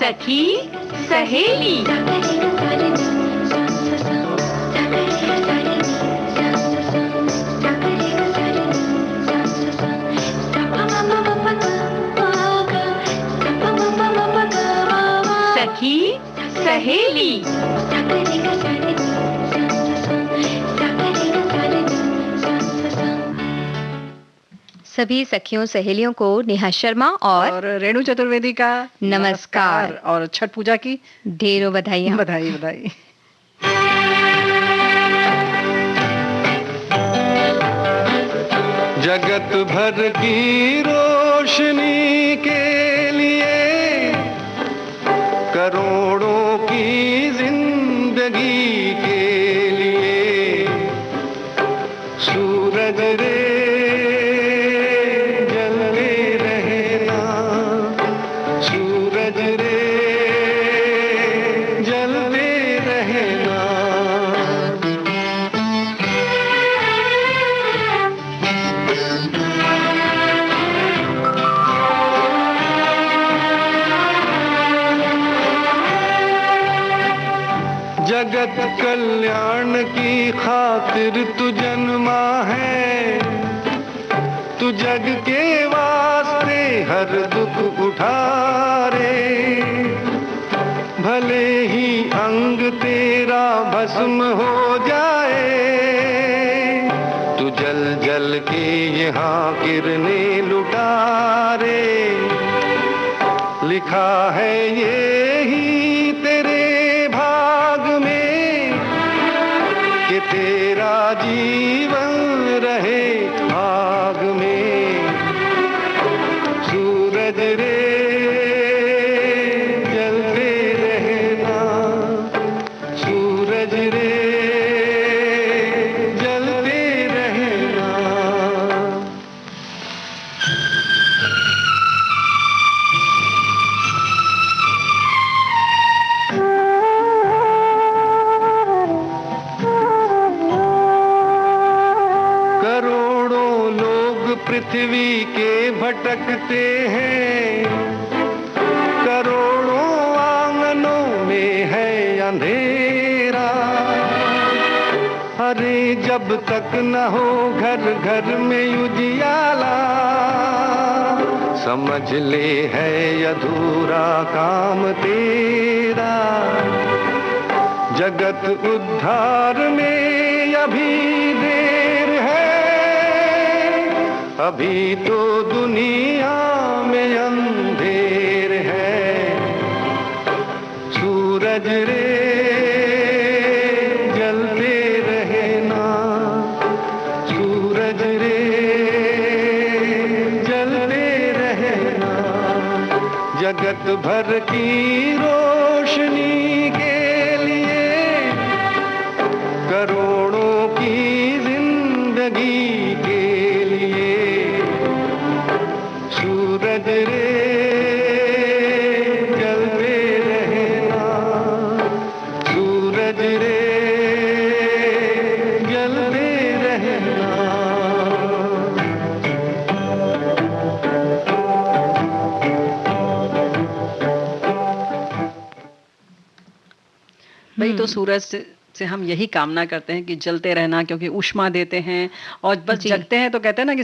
सखी सहेली। सखी सहेली। सभी सखियों सहेलियों को नेहा शर्मा और रेणु चतुर्वेदी का नमस्कार और छठ पूजा की ढेरों बधाइयाँ। बधाई बधाई। जगत भर की रोशनी के लिए करोड़ों की जिंदगी के लिए सूरज रे जलते रहना, सूरज रे जलते रहना। जगत कल्याण की खातिर तू जन्मा है, तू जग के वास्ते हर दुख उठा रे। भले ही अंग तेरा भस्म हो जाए, तू जल जल के यहाँ किरणें लुटा रे। लिखा है ये ही तेरे भाग में कि तेरा जीवन रहे आग में। सूरज रे जलते रहना, सूरज रे जलते रहना। करोड़ों लोग पृथ्वी के भटकते हैं, करोड़ों आंगनों में है अंधेरा। अरे जब तक न हो घर घर में उजियाला, समझ ले है अधूरा काम तेरा। जगत उद्धार में अभी देर है, अभी तो दुनिया में अंधेर है। सूरज रे जलते रहना, सूरज रे जलते रहना। जगत भर की रोशनी के लिए करोड़ों की जिंदगी के लिए सूरज रे जलते रहना, सूरज रे जलते रहना। भाई तो सूरज से हम यही कामना करते हैं कि जलते रहना, क्योंकि ऊष्मा देते हैं और बस जगते हैं तो कहते हैं ना कि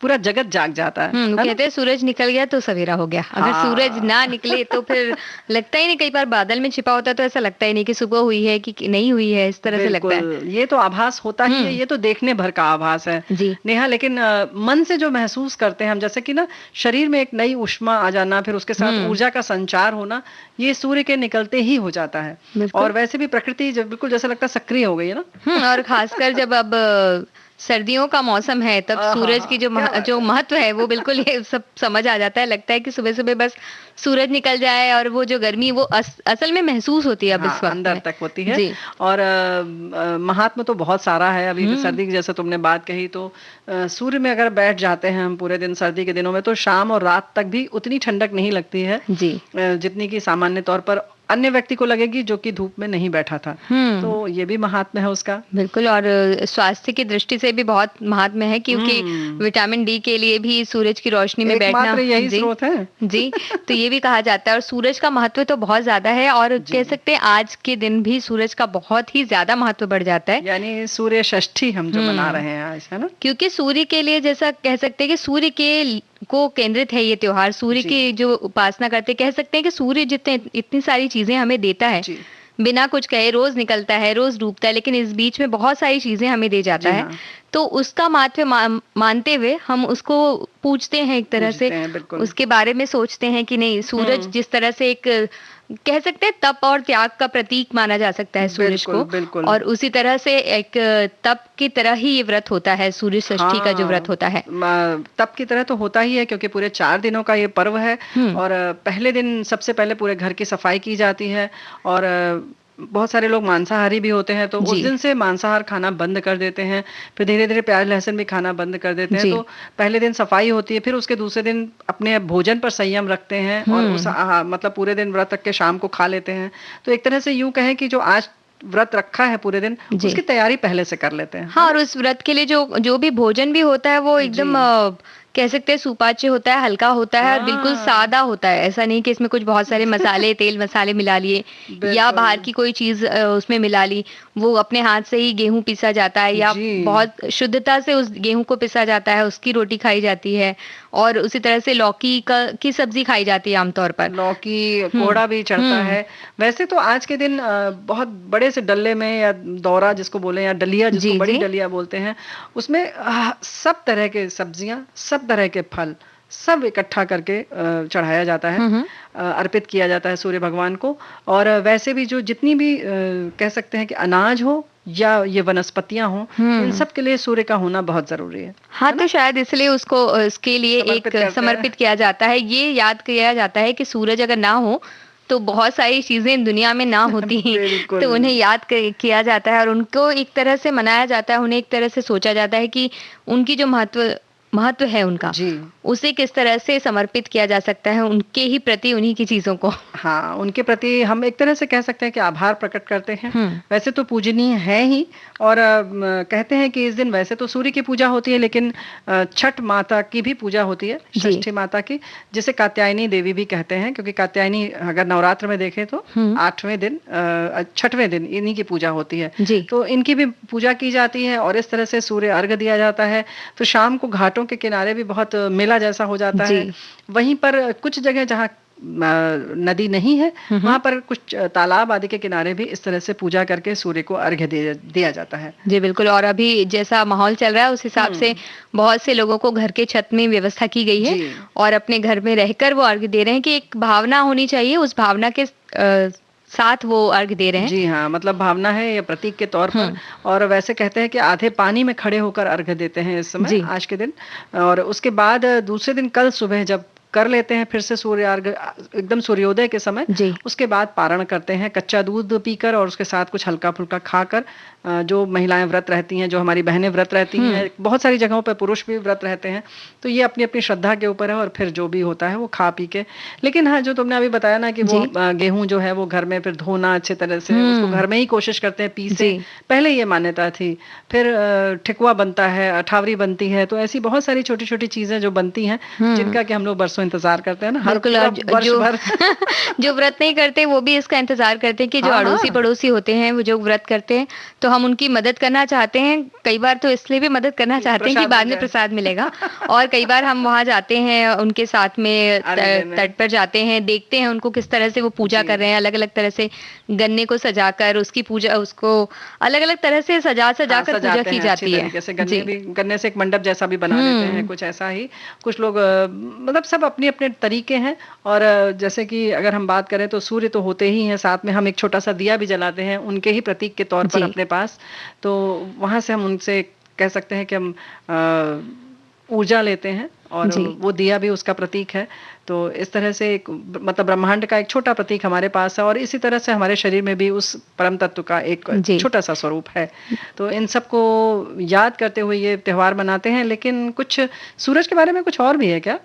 पूरा जगत जाग जाता है ना? कहते हैं सूरज निकल गया तो सवेरा हो गया। अगर सूरज ना निकले तो फिर लगता ही नहीं, कई बार बादल में छिपा होता है तो ऐसा लगता ही नहीं कि सुबह हुई है कि नहीं हुई है, इस तरह से लगता है। ये तो आभास होता ही है, ये तो देखने भर का आभास है जी नेहा। लेकिन मन से जो महसूस करते हैं हम, जैसे कि ना शरीर में एक नई ऊष्मा आ जाना, फिर उसके साथ ऊर्जा का संचार होना, ये सूर्य के निकलते ही हो जाता है। और वैसे भी प्रकृति जब बिल्कुल जैसा लगता है सक्रिय हो गई है ना। और खासकर जब अब सर्दियों का मौसम है तब सूरज की जो महत्व है वो बिल्कुल ये सब समझ आ जाता है। लगता है कि सुबह सुबह बस सूरज निकल जाए और वो जो गर्मी वो असल में महसूस होती है अब इस वक्त अंदर तक होती है। और महात्मा तो बहुत सारा है। अभी सर्दी की जैसे तुमने बात कही, तो सूर्य में अगर बैठ जाते हैं हम पूरे दिन सर्दी के दिनों में, तो शाम और रात तक भी उतनी ठंडक नहीं लगती है जी जितनी की सामान्य तौर पर अन्य व्यक्ति को लगेगी जो कि धूप में नहीं बैठा था। तो ये भी महात्म्य है उसका। बिल्कुल, और स्वास्थ्य की दृष्टि से भी बहुत महात्म्य है, क्योंकि विटामिन डी के लिए भी सूरज की रोशनी में बैठना एकमात्र यही स्रोत है। जी, तो ये भी कहा जाता है। और सूरज का महत्व तो बहुत ज्यादा है, और कह सकते हैं आज के दिन भी सूरज का बहुत ही ज्यादा महत्व बढ़ जाता है। यानी सूर्य षष्ठी हम जो मना रहे हैं आज, है ना, क्योंकि सूर्य के लिए जैसा कह सकते हैं कि सूर्य के को केंद्रित है ये त्योहार। सूर्य की जो उपासना करते, कह सकते हैं कि सूर्य जितने इतनी सारी चीजें हमें देता है, बिना कुछ कहे, रोज निकलता है, रोज डूबता है, लेकिन इस बीच में बहुत सारी चीजें हमें दे जाता है। तो उसका महत्व मानते हुए हम उसको पूजते हैं, एक तरह से उसके बारे में सोचते हैं कि नहीं, सूरज जिस तरह से एक कह सकते हैं तप और त्याग का प्रतीक माना जा सकता है सूरज को, और उसी तरह से एक तप की तरह ही ये व्रत होता है, सूर्य षष्ठी का जो व्रत होता है। तप की तरह तो होता ही है, क्योंकि पूरे 4 दिनों का ये पर्व है। और पहले दिन सबसे पहले पूरे घर की सफाई की जाती है, और बहुत सारे लोग मांसाहारी भी होते हैं, तो उस दिन से मांसाहार खाना बंद कर देते हैं। फिर धीरे धीरे प्याज लहसुन भी खाना बंद कर देते हैं। तो पहले दिन सफाई होती है, फिर उसके दूसरे दिन अपने भोजन पर संयम रखते हैं, और उस मतलब पूरे दिन व्रत रख के शाम को खा लेते हैं। तो एक तरह से यूं कहें कि जो आज व्रत रखा है पूरे दिन, उसकी तैयारी पहले से कर लेते हैं। हाँ, और उस व्रत के लिए जो भी भोजन भी होता है वो एकदम कह सकते हैं सुपाच्य होता है, हल्का होता है, और बिल्कुल सादा होता है। ऐसा नहीं कि इसमें कुछ बहुत सारे मसाले, तेल मसाले मिला लिए या बाहर की कोई चीज उसमें मिला ली। वो अपने हाथ से ही गेहूं पिसा जाता है, या बहुत शुद्धता से उस गेहूं को पिसा जाता है, उसकी रोटी खाई जाती है। और उसी तरह से लौकी की सब्जी खाई जाती है आमतौर पर, लौकी कोहड़ा भी चढ़ता है। वैसे तो आज के दिन बहुत बड़े से डल्ले में, या दौरा जिसको बोले, या डलिया जिसको बड़ी डलिया बोलते हैं, उसमें सब तरह के सब्जियां, सब तरह के फल, सब इकट्ठा करके चढ़ाया जाता है, अर्पित किया जाता है सूर्य भगवान को। और वैसे भी जो जितनी भी कह सकते हैं कि अनाज हो या ये वनस्पतियां हो, इन सब के लिए सूर्य का होना बहुत जरूरी है। हाँ, तो शायद इसलिए उसको इसके लिए एक समर्पित किया जाता है। ये याद किया जाता है कि सूरज अगर ना हो तो बहुत सारी चीजें दुनिया में ना होती तो उन्हें याद किया जाता है, और उनको एक तरह से मनाया जाता है, उन्हें एक तरह से सोचा जाता है कि उनकी जो महत्व है उनका, उसे किस तरह से समर्पित किया जा सकता है उनके ही प्रति, उन्हीं की चीजों को। हाँ, उनके प्रति हम एक तरह से कह सकते हैं कि आभार प्रकट करते हैं। वैसे तो पूजनीय है ही, और कहते हैं कि इस दिन वैसे तो सूर्य की पूजा होती है, लेकिन छठ माता की भी पूजा होती है, षष्ठी माता की, जिसे कात्यायनी देवी भी कहते हैं, क्योंकि कात्यायनी अगर नवरात्र में देखें तो 8वें दिन 6वें दिन इन्हीं की पूजा होती है। तो इनकी भी पूजा की जाती है, और इस तरह से सूर्य अर्घ दिया जाता है। तो शाम को घाटों के किनारे भी बहुत मेला जैसा हो जाता है। वहीं पर कुछ जगह जहाँ नदी नहीं है, वहां पर कुछ तालाब आदि के किनारे भी इस तरह से पूजा करके सूर्य को अर्घ्य दिया जाता है। जी बिल्कुल, और अभी जैसा माहौल चल रहा है उस हिसाब से बहुत से लोगों को घर के छत में व्यवस्था की गई है, और अपने घर में रहकर वो अर्घ्य दे रहे हैं कि एक भावना होनी चाहिए, उस भावना के साथ वो अर्घ दे रहे हैं। जी हाँ, मतलब भावना है या प्रतीक के तौर पर। और वैसे कहते हैं कि आधे पानी में खड़े होकर अर्घ देते हैं इस समय, आज के दिन। और उसके बाद दूसरे दिन कल सुबह जब कर लेते हैं फिर से सूर्य अर्घ, एकदम सूर्योदय के समय, उसके बाद पारण करते हैं कच्चा दूध पीकर, और उसके साथ कुछ हल्का फुल्का खाकर। जो महिलाएं व्रत रहती हैं, जो हमारी बहनें व्रत रहती हैं, बहुत सारी जगहों पर पुरुष भी व्रत रहते हैं, तो ये अपनी अपनी श्रद्धा के ऊपर है, और फिर जो भी होता है वो खा पी के। लेकिन हाँ, जो तुमने अभी बताया ना कि वो गेहूं जो है वो घर में फिर धोना अच्छे तरह से, उसको घर में ही कोशिश करते हैं पीसे। पहले ये मान्यता थी, फिर ठेकुआ बनता है, अठावरी बनती है, तो ऐसी बहुत सारी छोटी छोटी चीजें जो बनती हैं, जिनका कि हम लोग बरसों इंतजार करते हैं ना, हर वर्ष भर। जो व्रत नहीं करते वो भी इसका इंतजार करते हैं कि जो अड़ोसी पड़ोसी होते हैं वो जो व्रत करते हैं, तो हम उनकी मदद करना चाहते हैं। कई बार तो इसलिए भी मदद करना चाहते हैं कि बाद में प्रसाद मिलेगा, और कई बार हम वहां जाते हैं उनके साथ में, तट पर जाते हैं, देखते हैं उनको किस तरह से वो पूजा कर रहे हैं। अलग अलग तरह से गन्ने को सजाकर उसकी पूजा, उसको अलग अलग तरह से सजा कर पूजा की जाती है। गन्ने से एक मंडप जैसा भी बना देते हैं, कुछ ऐसा ही। कुछ लोग मतलब सब अपने अपने तरीके हैं। और जैसे कि अगर हम बात करें तो सूर्य तो होते ही हैं, साथ में हम एक छोटा सा दिया भी जलाते हैं उनके ही प्रतीक के तौर पर अपने पास। तो वहां से हम उनसे कह सकते हैं कि हम ऊर्जा लेते हैं, और वो दिया भी उसका प्रतीक है। तो इस तरह से एक मतलब ब्रह्मांड का एक छोटा प्रतीक हमारे पास है, और इसी तरह से हमारे शरीर में भी उस परम तत्व का एक छोटा सा स्वरूप है। तो इन सबको याद करते हुए ये त्योहार मनाते हैं। लेकिन कुछ सूरज के बारे में कुछ और भी है क्या?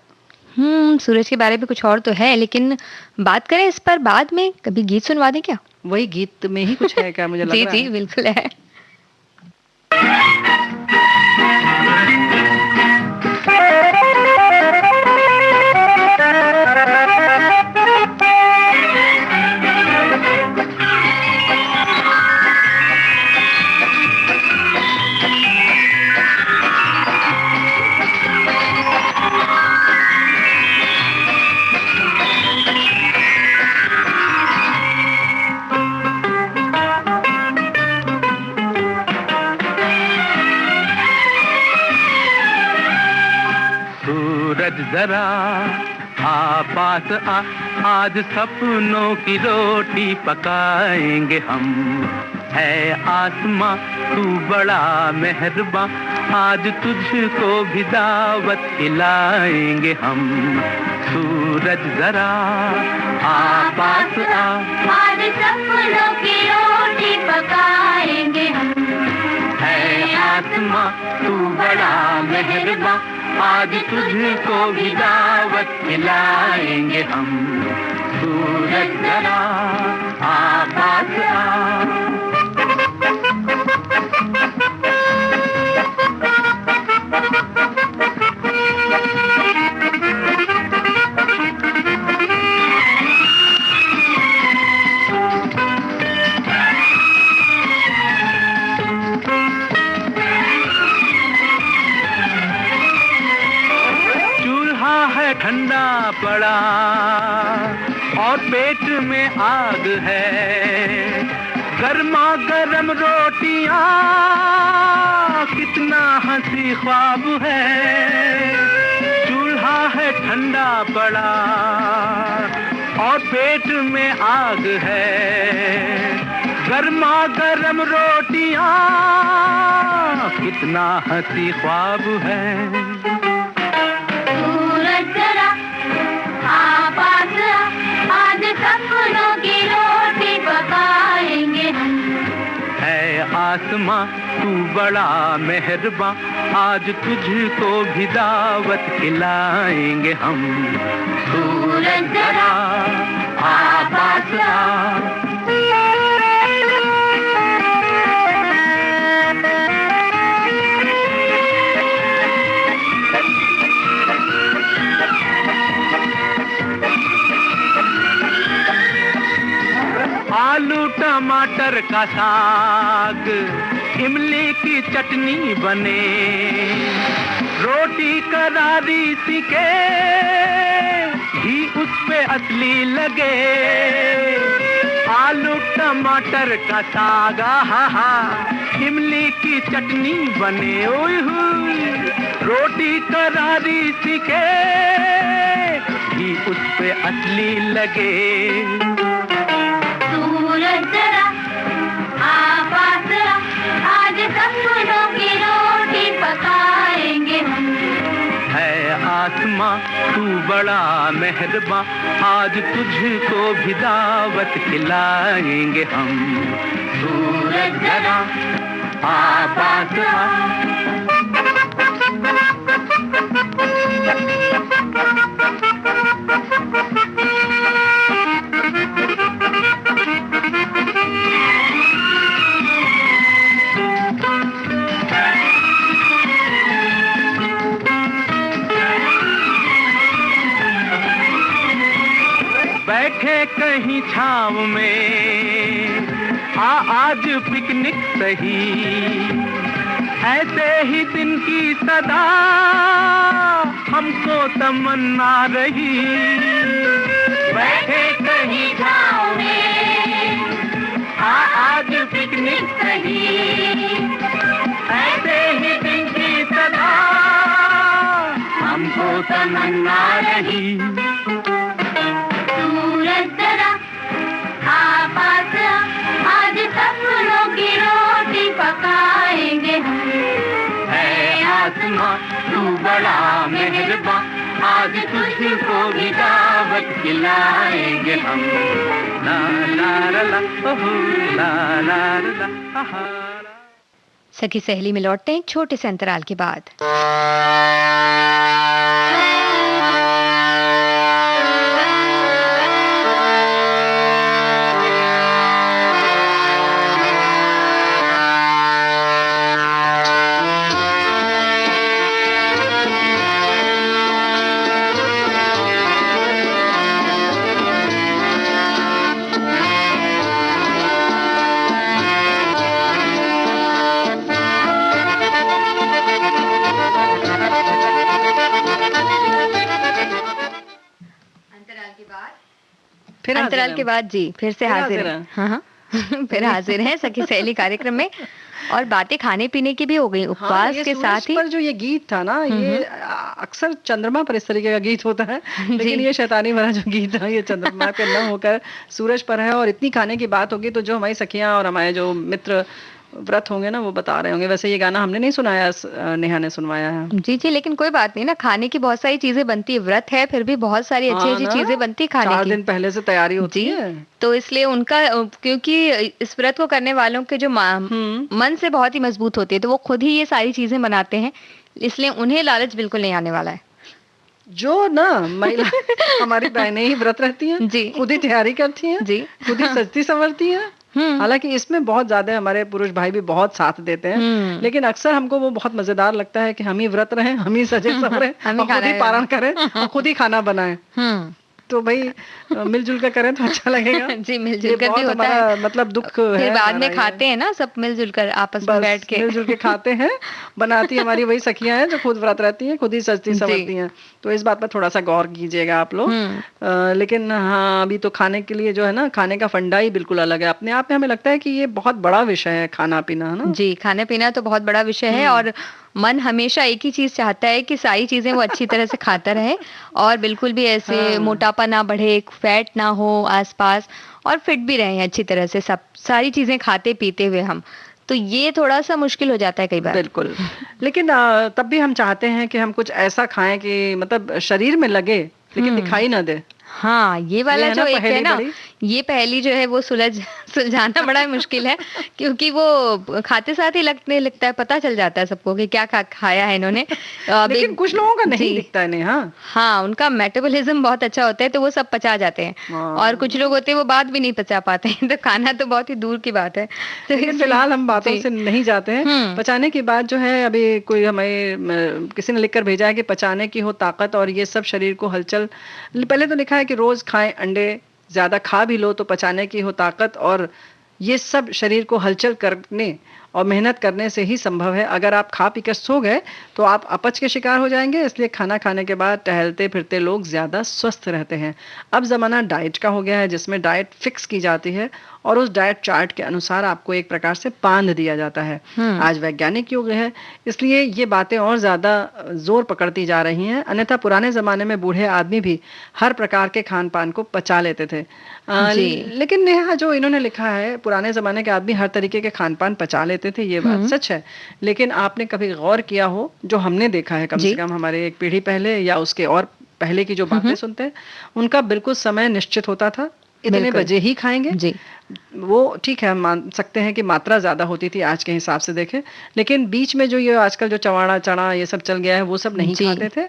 सूरज के बारे में कुछ और तो है, लेकिन बात करें इस पर बाद में, कभी गीत सुनवा दें क्या? वही गीत में ही कुछ है क्या, मुझे लग जी रहा है। जी बिल्कुल है। सूरज जरा आ पास आ, आज सपनों की रोटी पकाएंगे हम। है आसमां तू बड़ा मेहरबां, आज तुझको भी दावत खिलाएंगे हम। सूरज जरा आ पास आ, आज सपनों की रोटी पकाएंगे हम। है आसमां तू बड़ा मेहरबां, आज तुझको भी दावत खिलाएंगे हम। सूरज जरा आ पास आ। ठंडा पड़ा और पेट में आग है, गर्मा गर्म रोटियां कितना हंसी ख्वाब है। चूल्हा है ठंडा पड़ा और पेट में आग है, गर्मा गर्म रोटियां कितना हंसी ख्वाब है। आज सपनों की रोटी पकाएंगे हम। है आसमां तू बड़ा मेहरबां, आज तुझको भी दावत खिलाएंगे हम। सूरज जरा आ पास आ। आलू टमाटर का साग, इमली की चटनी बने, रोटी करारी सीके, घी उस पे असली लगे। आलू टमाटर का साग हा, इमली की चटनी बने, ओए हुई, रोटी करारी सीके, घी उस पे असली लगे। जरा आ पास आ, आज सपनों की रोटी पकाएंगे हम। है आसमां तू बड़ा मेहरबां, आज तुझको भी दावत खिलाएंगे हम। सूरज जरा आ पास आ। बैठे कहीं छाँव में आज पिकनिक सही, ऐसे ही दिन की सदा हमको तमन्ना रही। बैठे कहीं छाँव में आज पिकनिक सही, ऐसे ही दिन की सदा हमको तमन्ना रही। आज सपनों की रोटी पकाएंगे हम। है आसमां तू बड़ा मेहरबां, आज तुझको भी दावत खिलाएंगे हम। ला ला ला ला ओहो ला ला ला आहा। सखी सहेली में लौटते हैं एक छोटे से अंतराल के बाद। फिर हाजिर अंतराल हैं के हम। बाद जी फिर से फिर हाजिर हाजिर हैं। हैं। हाँ हाँ फिर हाजिर हैं सखी सहेली कार्यक्रम में। और बातें खाने पीने की भी हो गई, हाँ, उपवास ये के सूरज साथ ही। पर जो ये गीत था ना, ये अक्सर चंद्रमा पर इस तरीके का गीत होता है, लेकिन जी ये शैतानी भरा जो गीत है ये चंद्रमा पे न होकर सूरज पर है। और इतनी खाने की बात होगी तो जो हमारी सखियां और हमारे जो मित्र व्रत होंगे ना, वो बता रहे होंगे। वैसे ये गाना हमने नहीं सुनाया, नेहा ने सुनवाया है। जी जी, लेकिन कोई बात नहीं ना, खाने की बहुत सारी चीजें बनती है, व्रत है फिर भी बहुत सारी अच्छी हाँ अच्छी ना, चीजें बनती है खाने 4 की। दिन पहले से तैयारी होती जी, है। तो इसलिए उनका क्योंकि इस व्रत को करने वालों के जो हम्म। मन से बहुत ही मजबूत होती है, तो वो खुद ही ये सारी चीजें बनाते हैं, इसलिए उन्हें लालच बिल्कुल नहीं आने वाला है। जो ना महिला हमारी बहनें ही व्रत रहती हैं, जी खुद ही तैयारी करती हैं, जी खुद ही सजती संवरती हैं। हम्म हालांकि इसमें बहुत ज्यादा हमारे पुरुष भाई भी बहुत साथ देते हैं, लेकिन अक्सर हमको वो बहुत मजेदार लगता है कि हम ही व्रत रहें, हम ही सजे संवरें हम ही और खुद खाना ही पारण करें और खुद ही खाना बनाएं। हम्म तो भाई मिलजुल कर करें तो अच्छा लगेगा। जी, ये मिलजुल कर भी बहुत होता हमारा है। मतलब दुख फिर है बाद हमारा में ये। खाते हैं ना सब मिलजुल कर आपस में बस बैठ के। मिलजुल के खाते हैं, बनाती हमारी वही सखियां हैं जो खुद व्रत रहती हैं, खुद ही सजती जी संवरती हैं। तो इस बात पर थोड़ा सा गौर कीजिएगा आप लोग। लेकिन हाँ, अभी तो खाने के लिए जो है ना, खाने का फंडा ही बिल्कुल अलग है अपने आप में। हमें लगता है कि ये बहुत बड़ा विषय है खाना पीना, है ना। जी, खाना पीना तो बहुत बड़ा विषय है और मन हमेशा एक ही चीज चाहता है कि सारी चीजें वो अच्छी तरह से खाता रहे और बिल्कुल भी ऐसे हाँ। मोटापा ना बढ़े, फैट ना हो आसपास, और फिट भी रहे अच्छी तरह से, सब सारी चीजें खाते पीते हुए हम। तो ये थोड़ा सा मुश्किल हो जाता है कई बार। बिल्कुल। लेकिन तब भी हम चाहते हैं कि हम कुछ ऐसा खाएं कि मतलब शरीर में लगे लेकिन दिखाई ना दे। हाँ, ये वाला ये है जो ना एक है पहेली ना, बड़ी। ये पहेली जो है वो सुलझाना बड़ा मुश्किल है, क्योंकि वो खाते साथ ही लगता है, पता चल जाता है सबको कि क्या खाया है इन्होंने। अब लेकिन कुछ लोगों का नहीं दिखता है नेहा। हाँ, उनका मेटाबॉलिज्म बहुत अच्छा होता है, तो वो सब पचा जाते हैं। और कुछ लोग होते हैं वो बात भी नहीं पचा पाते हैं, तो खाना तो बहुत ही दूर की बात है। तो लेकिन फिलहाल हम बातों से नहीं जाते हैं। पचाने की बात जो है, अभी कोई हमें किसी ने लिखकर भेजा है कि पचाने की हो ताकत और ये सब शरीर को हलचल। पहले तो लिखा है कि रोज खाएं अंडे, ज्यादा खा भी लो तो पचाने की हो ताकत, और ये सब शरीर को हलचल करने और मेहनत करने से ही संभव है। अगर आप खा पी कर सो गए तो आप अपच के शिकार हो जाएंगे, इसलिए खाना खाने के बाद टहलते फिरते लोग ज्यादा स्वस्थ रहते हैं। अब जमाना डाइट का हो गया है, जिसमें डाइट फिक्स की जाती है और उस डाइट चार्ट के अनुसार आपको एक प्रकार से बांध दिया जाता है। आज वैज्ञानिक युग है, इसलिए ये बातें और ज्यादा जोर पकड़ती जा रही हैं। अन्यथा पुराने जमाने में बूढ़े आदमी भी हर प्रकार के खान पान को पचा लेते थे। लेकिन नेहा, जो इन्होंने लिखा है, पुराने जमाने के आदमी हर तरीके के खान पान पचा लेते थे, ये बात सच है। लेकिन आपने कभी गौर किया हो, जो हमने देखा है कम से कम हमारे एक पीढ़ी पहले या उसके और पहले की जो बातें सुनते हैं, उनका बिल्कुल समय निश्चित होता था, इतने बजे ही खाएंगे जी। वो ठीक है, हम मान सकते हैं कि मात्रा ज्यादा होती थी आज के हिसाब से देखें, लेकिन बीच में जो ये आजकल जो चवाड़ा चना ये सब चल गया है, वो सब नहीं खाते थे।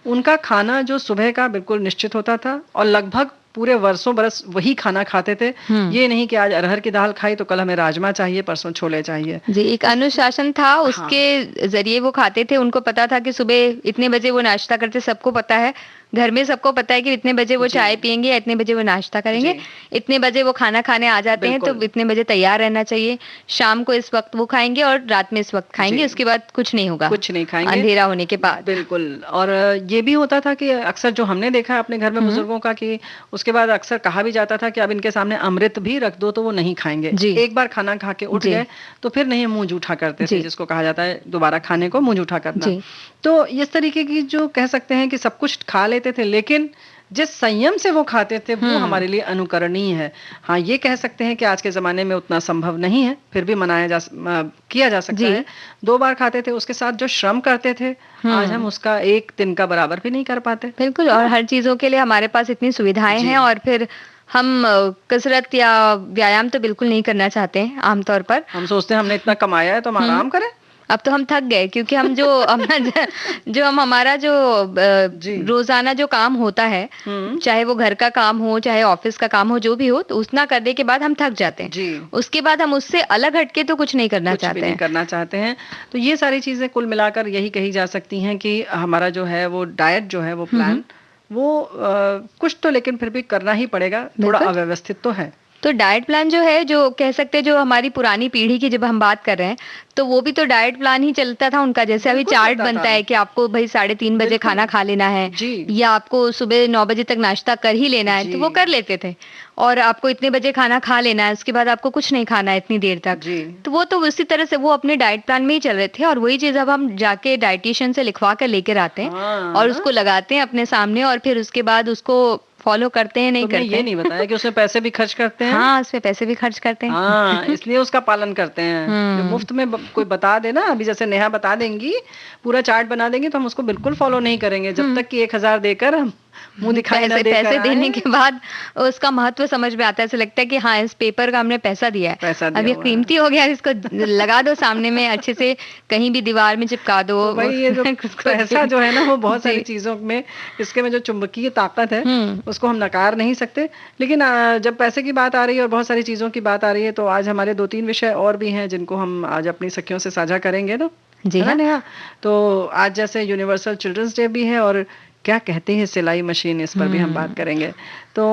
उनका खाना जो सुबह का बिल्कुल निश्चित होता था और लगभग पूरे वर्षों बरस वही खाना खाते थे। ये नहीं कि आज अरहर की दाल खाई तो कल हमें राजमा चाहिए, परसों छोले चाहिए। जी, एक अनुशासन था, उसके जरिए वो खाते थे। उनको पता था कि सुबह इतने बजे वो नाश्ता करते, सबको पता है, घर में सबको पता है कि इतने बजे वो चाय पियेंगे या इतने बजे वो नाश्ता करेंगे, इतने बजे वो खाना खाने आ जाते हैं, तो इतने बजे तैयार रहना चाहिए। शाम को इस वक्त वो खाएंगे और रात में इस वक्त खाएंगे, उसके बाद कुछ नहीं होगा, कुछ नहीं खाएंगे अंधेरा होने के बाद। बिल्कुल। और ये भी होता था कि अक्सर जो हमने देखा अपने घर में बुजुर्गों का, कि उसके बाद अक्सर कहा भी जाता था कि अब इनके सामने अमृत भी रख दो तो वो नहीं खाएंगे। एक बार खाना खा के उठ गए तो फिर नहीं मुंह जूठा करते थे, जिसको कहा जाता है दोबारा खाने को मुंह जूठा करना। तो इस तरीके की जो कह सकते हैं कि सब कुछ खा लेते थे, लेकिन जिस संयम से वो खाते थे वो हमारे लिए अनुकरणीय है। हाँ, ये कह सकते हैं कि आज के जमाने में उतना संभव नहीं है, फिर भी किया जा सकता है। 2 बार खाते थे, उसके साथ जो श्रम करते थे, आज हम उसका एक दिन का बराबर भी नहीं कर पाते। बिल्कुल, और हर चीजों के लिए हमारे पास इतनी सुविधाएं हैं, और फिर हम कसरत या व्यायाम तो बिल्कुल नहीं करना चाहते हैं आमतौर पर। हम सोचते हैं हमने इतना कमाया है तो हम आराम करें। अब तो हम थक गए, क्योंकि हम हमारा जो रोजाना जो काम होता है, चाहे वो घर का काम हो चाहे ऑफिस का काम हो, जो भी हो, तो उतना करने के बाद हम थक जाते हैं। उसके बाद हम उससे अलग हटके तो कुछ नहीं करना चाहते हैं। तो ये सारी चीजें कुल मिलाकर यही कही जा सकती हैं कि हमारा जो है वो डाइट जो है वो प्लान वो कुछ तो लेकिन फिर भी करना ही पड़ेगा, थोड़ा अव्यवस्थित तो है। तो डाइट प्लान जो है, जो कह सकते हैं जो हमारी पुरानी पीढ़ी की जब हम बात कर रहे हैं, तो वो भी तो डाइट प्लान ही चलता था उनका। जैसे अभी बिल्कुल चार्ट चलता बनता था। है कि आपको भाई 3:30 बजे बिल्कुल। खाना खा लेना है, जी। या आपको सुबह 9 बजे तक नाश्ता कर ही लेना है, तो वो जी। कर लेते थे। और आपको इतने बजे खाना खा लेना है, उसके बाद आपको कुछ नहीं खाना है इतनी देर तक। जी। तो वो तो उसी तरह से वो अपने डाइट प्लान में ही चल रहे थे, और वही चीज अब हम जाके डाइटिशियन से लिखवा कर लेकर आते हैं हाँ और ना? उसको लगाते हैं अपने सामने, और फिर उसके बाद उसको फॉलो करते हैं, नहीं तुमने करते ये हैं। नहीं बताया कि उसमें पैसे भी खर्च करते हैं। हाँ, उसमें पैसे भी खर्च करते हैं। हाँ, इसलिए उसका पालन करते हैं। जो मुफ्त में कोई बता दे ना, अभी जैसे नेहा बता देंगी, पूरा चार्ट बना देंगे, तो हम उसको बिल्कुल फॉलो नहीं करेंगे जब तक कि 1,000 देकर हम मुंह दिखाई ना पैसे देकर पैसे देने आए। के बाद उसका महत्व समझ में आता है। ऐसा लगता है कि हाँ, इस पेपर का हमने पैसा दिया है, पैसा अब दिया ये हुआ है। कीमती हो गया है, इसको लगा दो सामने में अच्छे से, कहीं भी दीवार में चिपका दो। तो भाई ये जो उसको पैसा जो है ना, वो बहुत सारी जी। चीजों में, इसके में जो चुंबकीय ताकत है हम्म। उसको हम नकार नहीं सकते। लेकिन जब पैसे की बात आ रही है और बहुत सारी चीजों की बात आ रही है, तो आज हमारे 2-3 विषय और भी हैं जिनको हम आज अपनी सखियों से साझा करेंगे ना, जी है ना हाँ। नेहा? तो आज जैसे यूनिवर्सल चिल्ड्रंस डे भी है, और क्या कहते हैं सिलाई मशीन, इस पर भी हम बात करेंगे। तो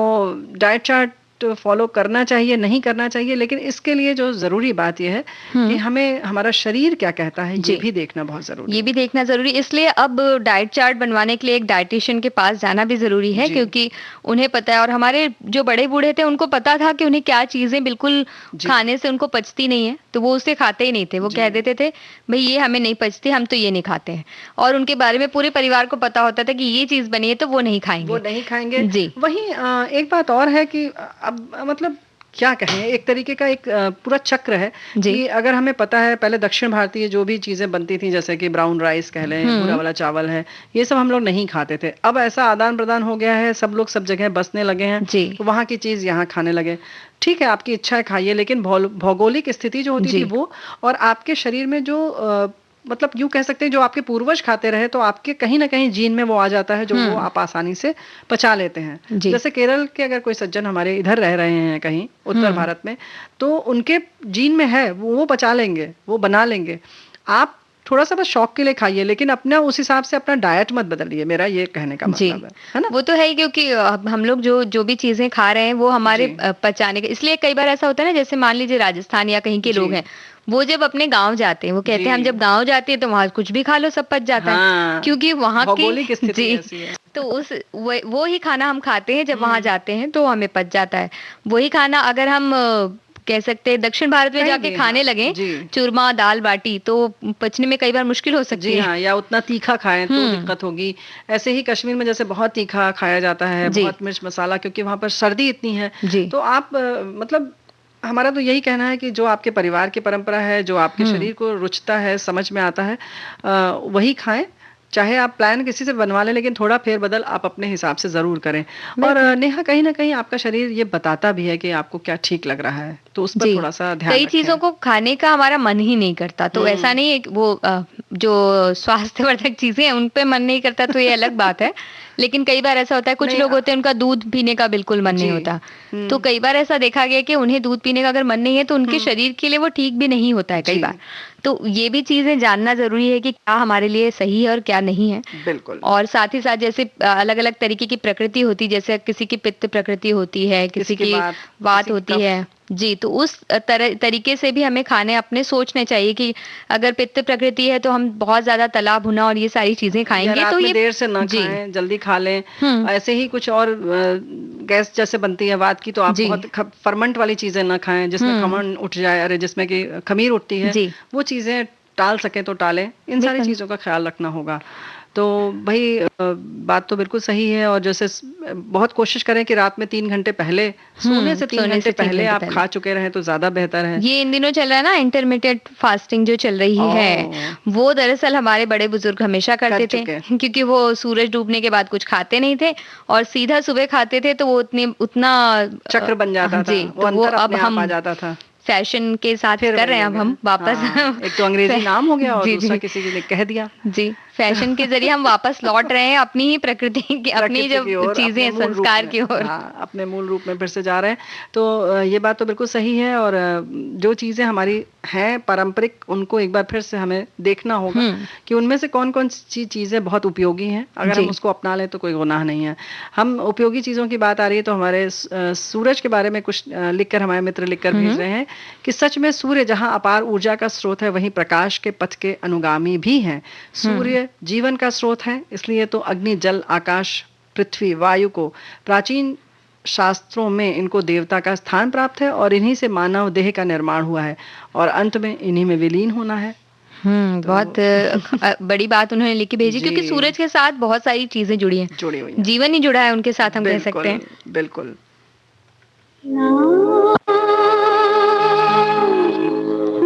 डाइट चार्ट फॉलो करना चाहिए, नहीं करना चाहिए, लेकिन इसके लिए जो जरूरी बात यह है कि हमें हमारा शरीर क्या कहता है, ये जी। भी देखना बहुत जरूरी ये है। भी देखना जरूरी, इसलिए अब डाइट चार्ट बनवाने के लिए एक डाइटिशियन के पास जाना भी जरूरी है, जी। क्योंकि उन्हें पता है, और हमारे जो बड़े बूढ़े थे उनको पता था कि उन्हें क्या चीजें बिल्कुल जी। खाने से उनको पचती नहीं है, तो वो उसे खाते ही नहीं थे। वो जी। कह देते थे भाई ये हमें नहीं पचती, हम तो ये नहीं खाते हैं, और उनके बारे में पूरे परिवार को पता होता था कि ये चीज बनी है तो वो नहीं वो खाएंगे। नहीं खाएंगे। जी। वहीं एक बात और है कि अब मतलब क्या कहें, एक तरीके का एक पूरा चक्र है जी। कि अगर हमें पता है पहले दक्षिण भारतीय जो भी चीजें बनती थी, जैसे कि ब्राउन राइस कह लें, भूरा वाला चावल है, ये सब हम लोग नहीं खाते थे। अब ऐसा आदान प्रदान हो गया है, सब लोग सब जगह बसने लगे हैं, जी। तो वहाँ की चीज यहाँ खाने लगे। ठीक है, आपकी इच्छा है खाइए, लेकिन भौगोलिक स्थिति जो होती जी। थी वो, और आपके शरीर में जो मतलब यूं कह सकते हैं जो आपके पूर्वज खाते रहे, तो आपके कहीं ना कहीं जीन में वो आ जाता है, जो वो आप आसानी से पचा लेते हैं। जी। जैसे केरल के अगर कोई सज्जन हमारे इधर रह रहे हैं कहीं उत्तर भारत में, तो उनके जीन में है, वो पचा लेंगे, वो बना लेंगे। आप थोड़ा सा बस शौक के लिए खाइए, लेकिन अपना उस हिसाब से अपना डाइट मत बदलिए, मेरा ये कहने का जी। मतलब है ना? वो तो है ही, क्योंकि हम लोग जो भी चीजें खा रहे हैं वो हमारे जी। पचाने के, इसलिए कई बार ऐसा होता है ना, जैसे मान लीजिए राजस्थान या कहीं के जी। लोग हैं, वो जब अपने गांव जाते हैं, वो कहते हैं हम जी। जब गांव जाते हैं तो वहां कुछ भी खा लो सब पच जाता है, हाँ, क्योंकि वहां भौगोलिक स्थिति जी, ऐसी है। तो वो ही खाना हम खाते हैं जब वहां जाते हैं, तो हमें पच जाता है। वही खाना अगर हम कह सकते हैं दक्षिण भारत में कहीं जाके भी, खाने हाँ, लगे, जी। चूरमा दाल बाटी, तो पचने में कई बार मुश्किल हो सकती जी है। हाँ, या उतना तीखा खाएं तो दिक्कत होगी। ऐसे ही कश्मीर में जैसे बहुत तीखा खाया जाता है, जी। बहुत मिर्च मसाला, क्योंकि वहां पर सर्दी इतनी है। जी। तो आप मतलब हमारा तो यही कहना है कि जो आपके परिवार की परंपरा है, जो आपके शरीर को रुचता है, समझ में आता है, वही खाएं। चाहे आप प्लान किसी से बनवा लें, लेकिन थोड़ा फेरबदल आप अपने हिसाब से जरूर करें। और नेहा, कहीं ना कहीं आपका शरीर ये बताता भी है कि आपको क्या ठीक लग रहा है, तो उस पर जी। थोड़ा सा ध्यान कई रखें। चीजों को खाने का हमारा मन ही नहीं करता, तो ऐसा नहीं है कि वो जो स्वास्थ्यवर्धक चीजें हैं उन पे मन नहीं करता, तो ये अलग बात है। लेकिन कई बार ऐसा होता है, कुछ नहीं, लोग होते हैं उनका दूध पीने का बिल्कुल मन नहीं जी। होता, तो कई बार ऐसा देखा गया कि उन्हें दूध पीने का अगर मन नहीं है तो उनके शरीर के लिए वो ठीक भी नहीं होता है कई जी। बार। तो ये भी चीजें जानना जरूरी है कि क्या हमारे लिए सही है और क्या नहीं है। बिल्कुल। और साथ ही साथ जैसे अलग अलग तरीके की प्रकृति होती है, जैसे किसी की पित्त प्रकृति होती है, किसी किसी की की वात, वात किसी की होती कफ। है। जी, तो उस तरीके से भी हमें खाने अपने सोचने चाहिए कि अगर पित्त प्रकृति है तो हम बहुत ज्यादा तला भुना और ये सारी चीजें या खाएंगे रात तो में ये देर से ना जी। खाएं, जल्दी खा लें। हम्म। ऐसे ही कुछ और गैस जैसे बनती है वात की, तो आप जी। बहुत फर्मेंट वाली चीजें ना खाएं, जिसमें खमन उठ जाए, अरे जिसमें कि खमीर उठती है, जी। वो चीजें टाल सके तो टालें। इन सारी बिल्कुल। चीजों का ख्याल रखना होगा। तो भाई बात तो बिल्कुल सही है, और जैसे बहुत कोशिश करें कि रात में 3 घंटे पहले, सोने से 3 सोने घंटे से 3 पहले घंटे आप पहले। खा चुके रहें तो ज्यादा बेहतर है। ये इन दिनों चल रहा है ना इंटरमिटेंट फास्टिंग जो चल रही है, ओह। वो दरअसल हमारे बड़े बुजुर्ग हमेशा करते कर थे, चुके। क्योंकि वो सूरज डूबने के बाद कुछ खाते नहीं थे और सीधा सुबह खाते थे, तो वो उतना चक्र बन जाता था, जी, वो तो वो अंतर अब अपने आप हम आ जाता था। फैशन के साथ फिर कर वही रहे हैं हो अब गया। हम वापस। हाँ, एक तो अंग्रेजी नाम हो गया और जी, दूसरा जी। किसी ने कह दिया। जी। फैशन के जरिए हम वापस लौट रहे हैं अपनी ही प्रकृति की, अपनी जो चीजें हैं, संस्कार की ओर, अपने मूल रूप में फिर से जा रहे हैं। तो ये बात तो बिल्कुल सही है। और जो चीजें हमारी हैं पारंपरिक, उनको एक बार फिर से हमें देखना होगा कि उनमें से कौन कौन सी चीजें बहुत उपयोगी हैं। अगर हम उसको अपना लें तो कोई गुनाह नहीं है। हम उपयोगी चीजों की बात आ रही है तो हमारे सूरज के बारे में कुछ लिखकर हमारे मित्र लिखकर भेज रहे हैं कि सच में सूर्य जहां अपार ऊर्जा का स्रोत है, वहीं प्रकाश के पथ के अनुगामी भी हैं। सूर्य जीवन का स्रोत है, इसलिए तो अग्नि, जल, आकाश, पृथ्वी, वायु को प्राचीन शास्त्रों में इनको देवता का स्थान प्राप्त है और इन्हीं से मानव देह का निर्माण हुआ है और अंत में इन्हीं में विलीन होना है। तो बहुत बड़ी बात उन्होंने लिखी भेजी, क्योंकि सूरज के साथ बहुत सारी चीजें जुड़ी हैं, जुड़ी हुई हैं। जीवन ही जुड़ा है उनके साथ, हम कह सकते हैं। बिल्कुल।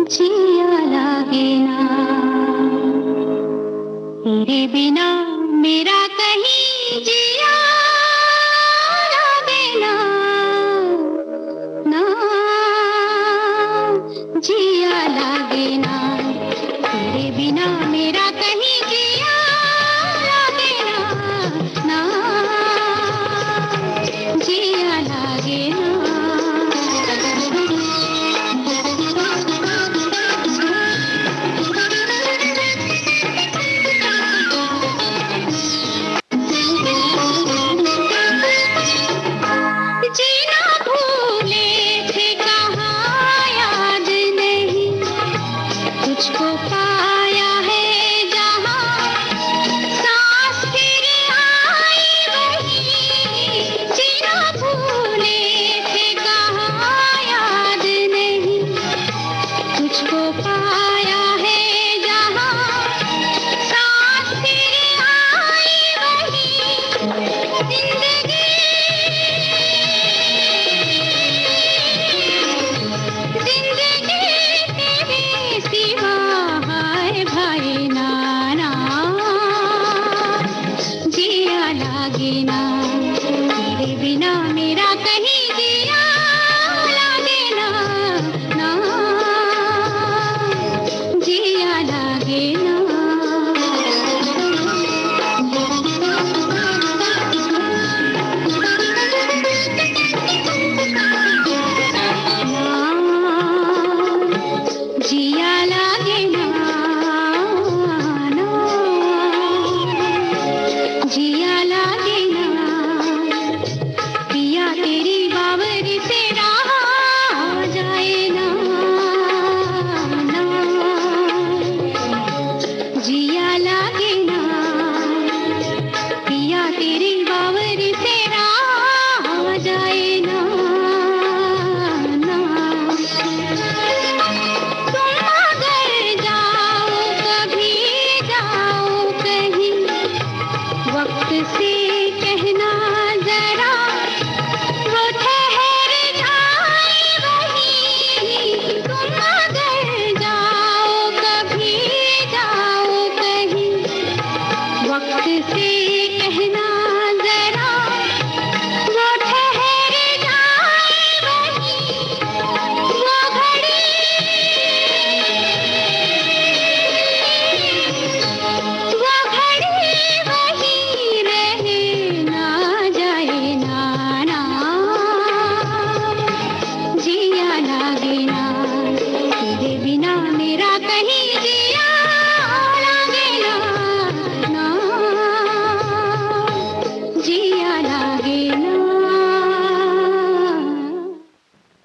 जिया लागे ना तेरे बिना, मेरा कहीं जिया लागे ना, ना जिया लागे ना तेरे बिना, मेरा कहीं जिया लागे ना, ना जिया लागे ना।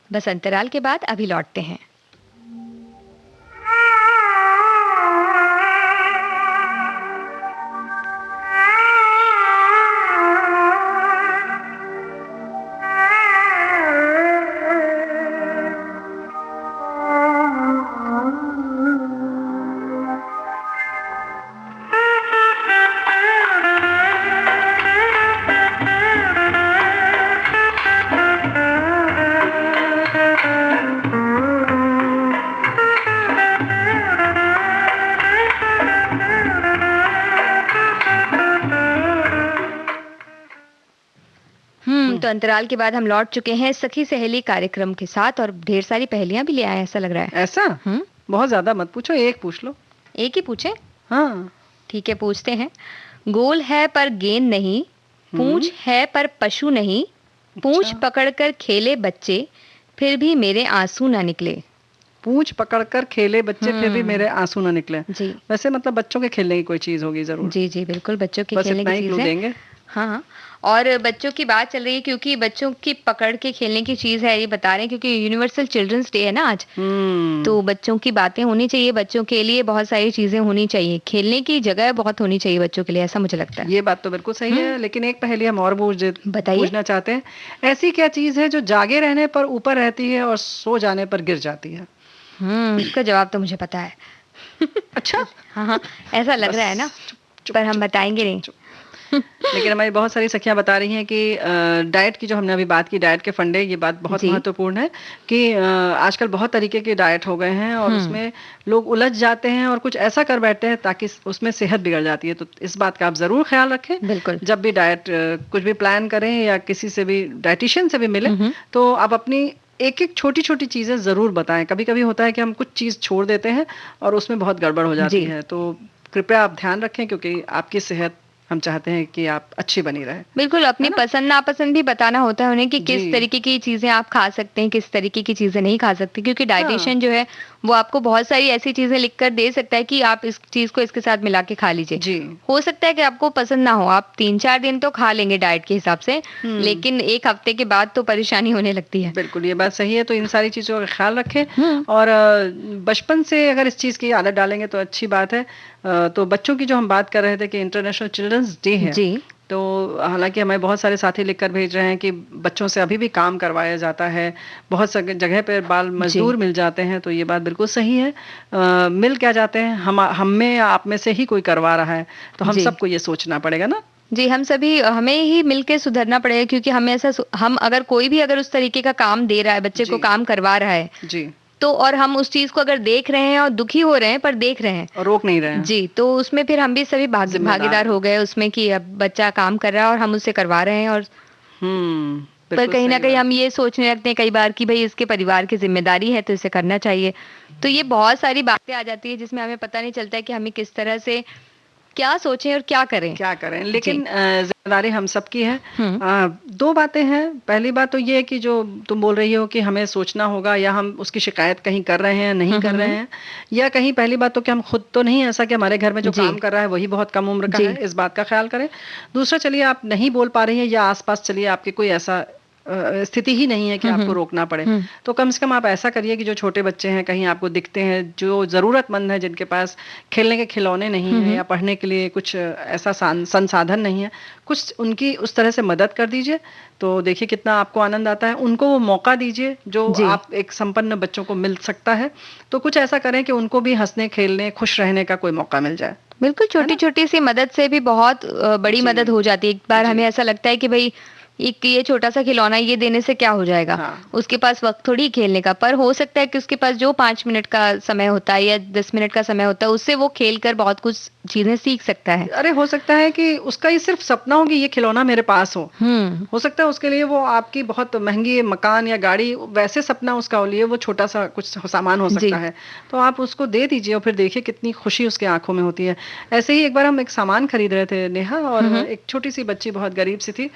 बस अंतराल के बाद अभी लौटते हैं। तो अंतराल के बाद हम लौट चुके हैं सखी सहेली कार्यक्रम के साथ, और ढेर सारी पहेलियां भी ले आए, ऐसा लग रहा है। ऐसा? बहुत ज्यादा मत पूछो, एक पूछ लो। एक ही पूछे? हाँ। ठीक है, पूछते हैं। गोल है पर गेंद नहीं, पूंछ है पर पशु नहीं, पूंछ अच्छा। पकड़कर खेले बच्चे, फिर भी मेरे आंसू ना निकले। पूंछ पकड़कर खेले बच्चे फिर भी मेरे आंसू ना निकले। जी वैसे मतलब बच्चों के खेलने की कोई चीज होगी जरूर। जी जी बिल्कुल, बच्चों के बस खेलने इतना की ही चीज क्लू है। देंगे। हाँ हाँ, और बच्चों की बात चल रही है क्योंकि बच्चों की पकड़ के खेलने की चीज है, ये बता रहे हैं क्योंकि यूनिवर्सल चिल्ड्रंस डे है ना आज। तो बच्चों की बातें होनी चाहिए, बच्चों के लिए बहुत सारी चीजें होनी चाहिए, खेलने की जगह बहुत होनी चाहिए बच्चों के लिए, ऐसा मुझे लगता है। ये बात तो बिल्कुल सही है, लेकिन एक पहेली हम और बताइए। पूछना चाहते हैं। ऐसी क्या चीज है जो जागे रहने पर ऊपर रहती है और सो जाने पर गिर जाती है? इसका जवाब तो मुझे पता है। अच्छा। हाँ हाँ, ऐसा लग बस रहा है ना, चुप पर हम चुप बताएंगे चुप नहीं। चुप। लेकिन हमारी बहुत सारी सखियां बता रही हैं कि डाइट की, जो हमने अभी बात की डाइट के फंडे, ये बात बहुत जी महत्वपूर्ण है कि आजकल बहुत तरीके के डाइट हो गए हैं और उसमें लोग उलझ जाते हैं और कुछ ऐसा कर बैठते हैं ताकि उसमें सेहत बिगड़ जाती है। तो इस बात का आप जरूर ख्याल रखें बिल्कुल। जब भी डाइट कुछ भी प्लान करें या किसी से भी डाइटिशियन से भी मिले, तो आप अपनी एक एक छोटी छोटी चीजें जरूर बताएं। कभी कभी होता है कि हम कुछ चीज छोड़ देते हैं और उसमें बहुत गड़बड़ हो जाती जी है, तो कृपया आप ध्यान रखें क्योंकि आपकी सेहत हम चाहते हैं कि आप अच्छी बनी रहे। बिल्कुल, अपनी है ना? पसंद नापसंद भी बताना होता है उन्हें कि किस जी। तरीके की चीजें आप खा सकते हैं, किस तरीके की चीजें नहीं खा सकते, क्योंकि हाँ। डाइटिशियन जो है वो आपको बहुत सारी ऐसी चीजें लिख कर दे सकता है कि आप इस चीज को इसके साथ मिला के खा लीजिए। जी। हो सकता है कि आपको पसंद ना हो, आप 3-4 दिन तो खा लेंगे डाइट के हिसाब से, लेकिन 1 हफ्ते के बाद तो परेशानी होने लगती है। बिल्कुल, ये बात सही है। तो इन सारी चीज़ों का ख़्याल रखें हम्म और बचपन से अगर इस चीज़ की आदत डालेंगे तो अच्छी बात है। तो बच्चों की जो हम बात कर रहे थे कि इंटरनेशनल चिल्ड्रंस डे है, जी तो हालाँकि हमें बहुत सारे साथी लिख कर भेज रहे हैं कि बच्चों से अभी भी काम करवाया जाता है, बहुत स जगह पे बाल जी मज़दूर मिल जाते हैं, तो ये बात बिल्कुल सही है। मिल क्या जाते हैं, हम में या आप में से ही कोई करवा रहा है, तो हम जी सबको ये सोचना पड़ेगा ना? जी, हम सभी हमें ही मिलके सुधरना पड़ेगा, क्योंकि हमें हम अगर कोई भी अगर उस तरीके का काम दे रहा है, बच्चे को जी। काम करवा रहा है, जी। तो और हम उस चीज को अगर देख रहे हैं और दुखी हो रहे हैं पर देख रहे हैं, और रोक नहीं रहे हैं, जी, तो उसमें फिर हम भी सभी ज़िम्मेदार भागीदार हैं। हो गए उसमें कि अब बच्चा काम कर रहा है और हम उससे करवा रहे हैं, और पर बिल्कुल कहीं ना सही कहीं बात। हम ये सोचने लगते हैं कई बार कि भाई इसके परिवार की जिम्मेदारी है तो इसे करना चाहिए। तो ये बहुत सारी बातें आ जाती है जिसमें हमें पता नहीं चलता है कि हमें किस तरह से क्या सोचें और क्या करें। क्या करें, जी लेकिन जिम्मेदारी हम सबकी है। हम्म 2 बातें हैं। पहली बात तो ये है कि जो तुम बोल रही हो कि हमें सोचना होगा, या हम उसकी शिकायत कहीं कर रहे हैं, नहीं कर रहे हैं, या कहीं पहली बात तो कि हम खुद तो नहीं, ऐसा कि हमारे घर में जो जी काम कर रहा है वही बहुत कम उम्र का जी है, इस बात का ख्याल करें। दूसरा, चलिए आप नहीं बोल पा रही हैं या आसपास चलिए आपके कोई ऐसा स्थिति ही नहीं है कि आपको रोकना पड़े, तो कम से कम आप ऐसा करिए कि जो छोटे बच्चे हैं, कहीं आपको दिखते हैं जो ज़रूरतमंद है, जिनके पास खेलने के खिलौने नहीं है या पढ़ने के लिए कुछ ऐसा संसाधन नहीं है, कुछ उनकी उस तरह से मदद कर दीजिए। तो देखिए कितना आपको आनंद आता है। उनको वो मौका दीजिए जो जी आप एक संपन्न बच्चों को मिल सकता है। तो कुछ ऐसा करें कि उनको भी हंसने, खेलने, खुश रहने का कोई मौका मिल जाए। बिल्कुल, है छोटी ना? छोटी सी मदद से भी बहुत बड़ी जी। मदद हो जाती है। एक बार जी। हमें ऐसा लगता है कि भाई एक ये छोटा सा खिलौना ये देने से क्या हो जाएगा, हाँ। उसके पास वक्त थोड़ी खेलने का, पर हो सकता है कि उसके पास जो 5 मिनट का समय होता है या 10 मिनट का समय होता है, उससे वो खेल कर बहुत कुछ चीजें सीख सकता है। अरे हो सकता है कि उसका ये सिर्फ सपना हो कि ये खिलौना मेरे पास हम्म हो सकता है उसके लिए वो आपकी बहुत महंगी मकान या गाड़ी, वैसे सपना उसका लिए वो छोटा सा कुछ सामान हो जी सकता है। तो आप उसको दे दीजिए और फिर देखिए कितनी खुशी उसके आंखों में होती है। ऐसे ही एक बार हम एक सामान खरीद रहे थे नेहा, और एक छोटी सी बच्ची बहुत गरीब सी थी,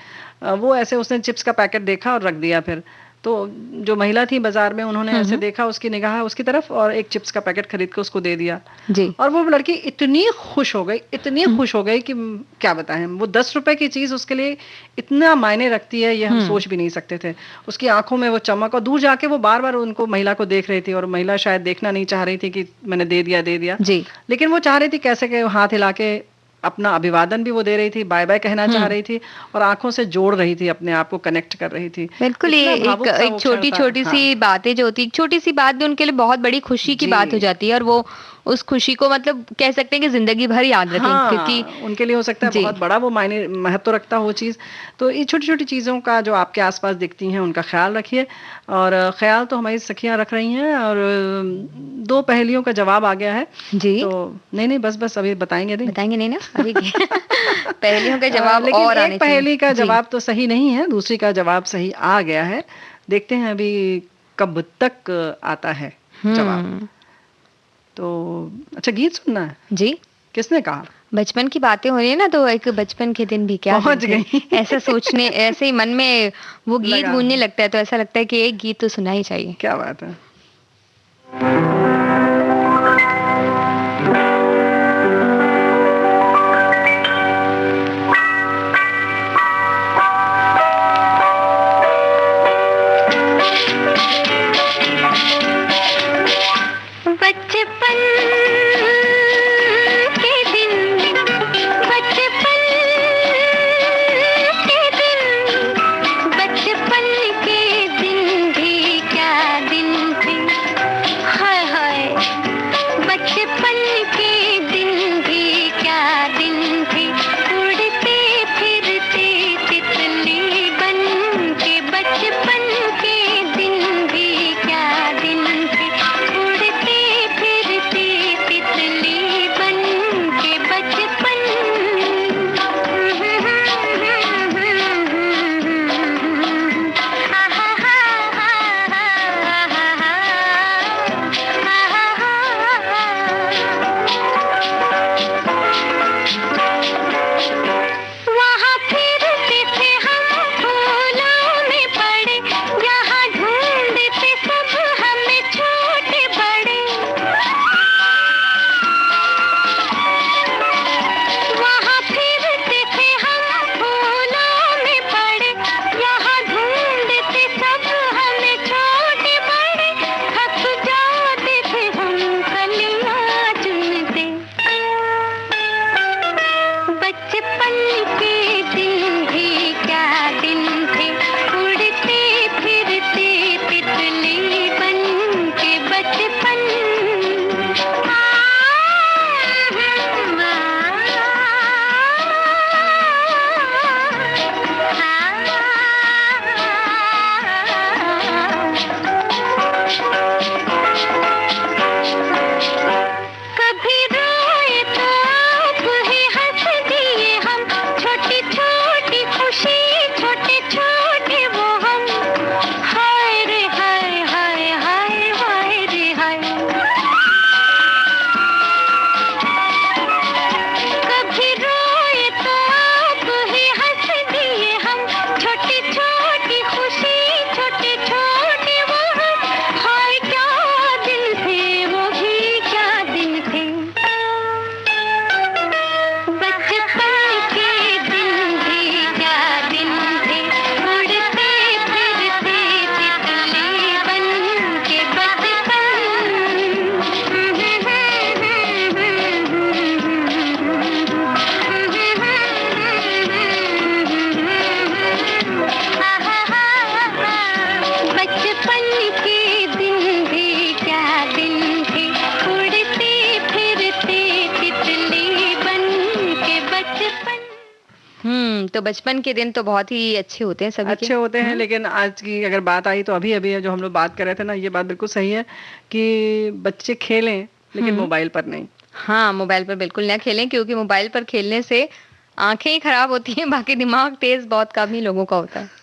वो ऐसे उसने चिप्स का पैकेट देखा और रख दिया। फिर तो जो महिला थी बाजार में, उन्होंने ऐसे देखा, उसकी निगाह उसकी तरफ, और एक चिप्स का पैकेट खरीद के उसको दे दिया। जी और वो लड़की इतनी खुश हो गई, इतनी खुश हो गई कि क्या बताएं। वो 10 रुपए की चीज उसके लिए इतना मायने रखती है, ये हम सोच भी नहीं सकते थे। उसकी आंखों में वो चमक, और दूर जाके वो बार बार उनको महिला को देख रही थी, और महिला शायद देखना नहीं चाह रही थी कि मैंने दे दिया, जी लेकिन वो चाह रही थी कैसे के हाथ हिला के अपना अभिवादन भी वो दे रही थी, बाय बाय कहना चाह रही थी, और आंखों से जोड़ रही थी, अपने आप को कनेक्ट कर रही थी। बिल्कुल, इतना ये एक भावुक सा एक वो क्षण छोटी था। छोटी हाँ। सी बातें जो होती है, छोटी सी बात भी उनके लिए बहुत बड़ी खुशी की बात हो जी। जाती है, और वो उस खुशी को मतलब कह सकते हैं कि जिंदगी भर याद रखेंगे, क्योंकि हाँ, उनके लिए हो सकता है जी बहुत बड़ा वो मायने महत्व रखता हो चीज़। तो ये छोटी-छोटी चीज़ों का जो आपके आसपास दिखती हैं, उनका ख्याल रखिए। और ख्याल तो हमारी सखियाँ रख रही हैं, और 2 पहेलियों का जवाब आ गया है। जी तो नहीं, बस अभी बताएँगे नहीं। बताएंगे नहीं ना अभी पहेलियों के जवाब लेकिन और आने एक पहेली का चाहिए। जी जवाब तो सही नहीं है, दूसरी का जवाब सही आ गया है। देखते हैं अभी कब तक आता है जवाब। तो अच्छा, गीत सुनना है? जी किसने कहा? बचपन की बातें हो रही है ना, तो एक बचपन के दिन भी क्या पहुंच दिन थे। गई। ऐसा सोचने, ऐसे ही मन में वो गीत लगा। गूंजने लगता है, तो ऐसा लगता है कि एक गीत तो सुनना ही चाहिए। क्या बात है। बचपन के दिन, बचपन के दिन, बचपन के दिन भी क्या दिन थे। हाय हाय, बचपन के दिन भी क्या दिन थे। उड़ते फिरते तितली बन के, बचपन के दिन भी क्या दिन थे। उड़ते फिरते तितली बन के, बचपन। वहाँ फिरते थे हम फूलों में पड़े, यहाँ ढूंढते सब हमें छोटे बड़े। वहाँ फिरते थे हम फूलों में पड़े, यहाँ ढूंढते सब हमें छोटे बड़े। थक जाते थे हम कलियाँ चुनते। बचपन के दिन भी क्या दिन थे। उड़ते फिरते तितली बन के, बचपन। कभी रोए तो आप ही हंस दिए हम, छोटी छोटी खुशी, छोटे छोटे वो हम। हाय रे हाय, हाय हाय, हाय रे हाय। कभी रोए तो आप ही हंस दिए हम, छोटी छोटी खुशी, छोटे छोटे वो हम। हाय क्या दिन थे, वो भी क्या दिन थे। बचपन के दिन भी क्या दिन थे। उड़ते फिरते तितली बन के, बचपन। बचपन के दिन भी क्या दिन थे। उड़ते फिरते तितली बन के, बचपन। तो बचपन के दिन तो बहुत ही अच्छे होते हैं सभी के। अच्छे होते हैं, लेकिन आज की अगर बात आई तो अभी अभी जो हम लोग बात कर रहे थे ना, ये बात बिल्कुल सही है कि बच्चे खेलें लेकिन मोबाइल पर नहीं। हाँ, मोबाइल पर बिल्कुल ना खेलें, क्योंकि मोबाइल पर खेलने से आंखें ही खराब होती हैं, बाकी दिमाग तेज बहुत कम ही लोगों का होता है।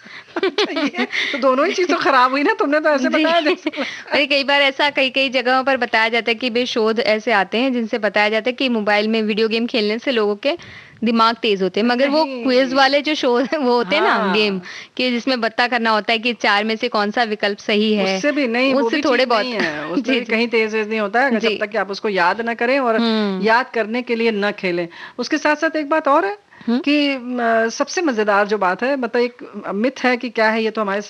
ये तो दोनों ही चीज तो खराब हुई ना, तुमने तो ऐसे जी। बताया जैसे। अरे कई बार ऐसा कई कई जगहों पर बताया जाता है कि बे शोध ऐसे आते हैं जिनसे बताया जाता है कि मोबाइल में वीडियो गेम खेलने से लोगों के दिमाग तेज होते हैं, मगर वो नहीं। क्विज वाले जो शो वो होते हैं ना हाँ। गेम, कि जिसमें पता करना होता है कि 4 में से कौन सा विकल्प सही है, उससे भी नहीं, वो उससे भी थोड़े चीज बहुत नहीं है, उसमें जी, भी जी। कहीं तेज वेज नहीं होता है जी। जब तक कि आप उसको याद ना करें और याद करने के लिए न खेलें। उसके साथ साथ एक बात और है कि सबसे मजेदार जो बात है, मतलब एक मिथ है कि क्या है, ये तो हमारे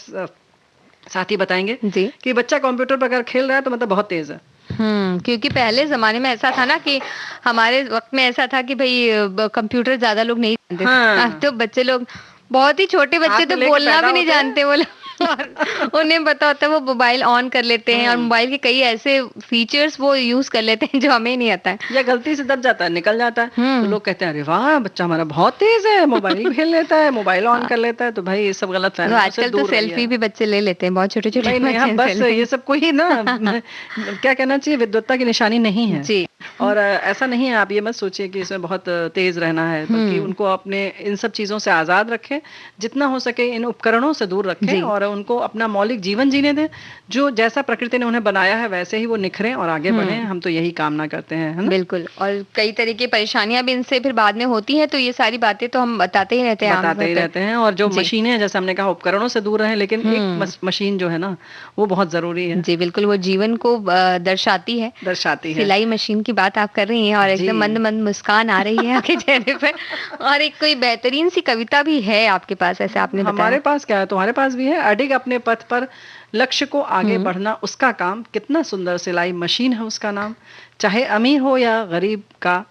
साथी बताएंगे जी। कि बच्चा कंप्यूटर पर अगर खेल रहा है तो मतलब बहुत तेज है। क्योंकि पहले जमाने में ऐसा था ना कि हमारे वक्त में ऐसा था कि भाई कंप्यूटर ज्यादा लोग नहीं जानते थे। हाँ। अब तो बच्चे लोग, बहुत ही छोटे बच्चे हाथ में तो लेके बोलना पैदा भी नहीं होते हैं। जानते वो लोग। और उन्हें पता होता है, वो मोबाइल ऑन कर लेते हैं और मोबाइल के कई ऐसे फीचर्स वो यूज कर लेते हैं जो हमें नहीं आता है। या गलती से दब जाता है, निकल जाता है, तो लोग कहते हैं अरे वाह बच्चा हमारा बहुत तेज है, मोबाइल खेल लेता है, मोबाइल ऑन कर लेता है। तो भाई ये सब गलत तो फहमियों से आजकल तो दूर रहिए। सेल्फी भी बच्चे ले लेते हैं, बहुत छोटे छोटे नहीं नहीं, हाँ, बच्चे बस सेल्फी। ये सब कोई ना क्या कहना चाहिए, विद्वत्ता की निशानी नहीं है। जी। और ऐसा नहीं है, आप ये मत सोचिए कि इसमें बहुत तेज रहना है, बल्कि उनको अपने इन सब चीजों से आजाद रखें, जितना हो सके इन उपकरणों से दूर रखें और उनको अपना मौलिक जीवन जीने दें। जो जैसा प्रकृति ने उन्हें बनाया है वैसे ही वो निखरें और आगे बढ़ें। हम तो यही कामना करते हैं, है ना? बिल्कुल। और कई तरह की परेशानियां भी इनसे फिर बाद में होती हैं, तो ये सारी बातें तो हम बताते ही रहते हैं। और जो मशीनें हैं, जैसे हमने कहा, उपकरणों से दूर रहें, लेकिन एक मशीन जो है ना वो बहुत जरूरी है। जी बिल्कुल, वो जीवन को दर्शाती है। सिलाई मशीन की बात आप कर रही हैं और एकदम मंद मंद मुस्कान आ रही है आपके चेहरे पर। और एक कोई बेहतरीन सी कविता भी है आपके पास, ऐसे आपने बताया। हमारे पास क्या है, तुम्हारे पास भी है। अडिग अपने पथ पर, लक्ष्य को आगे बढ़ना उसका काम, कितना सुंदर सिलाई मशीन है उसका नाम। चाहे अमीर हो या गरीब का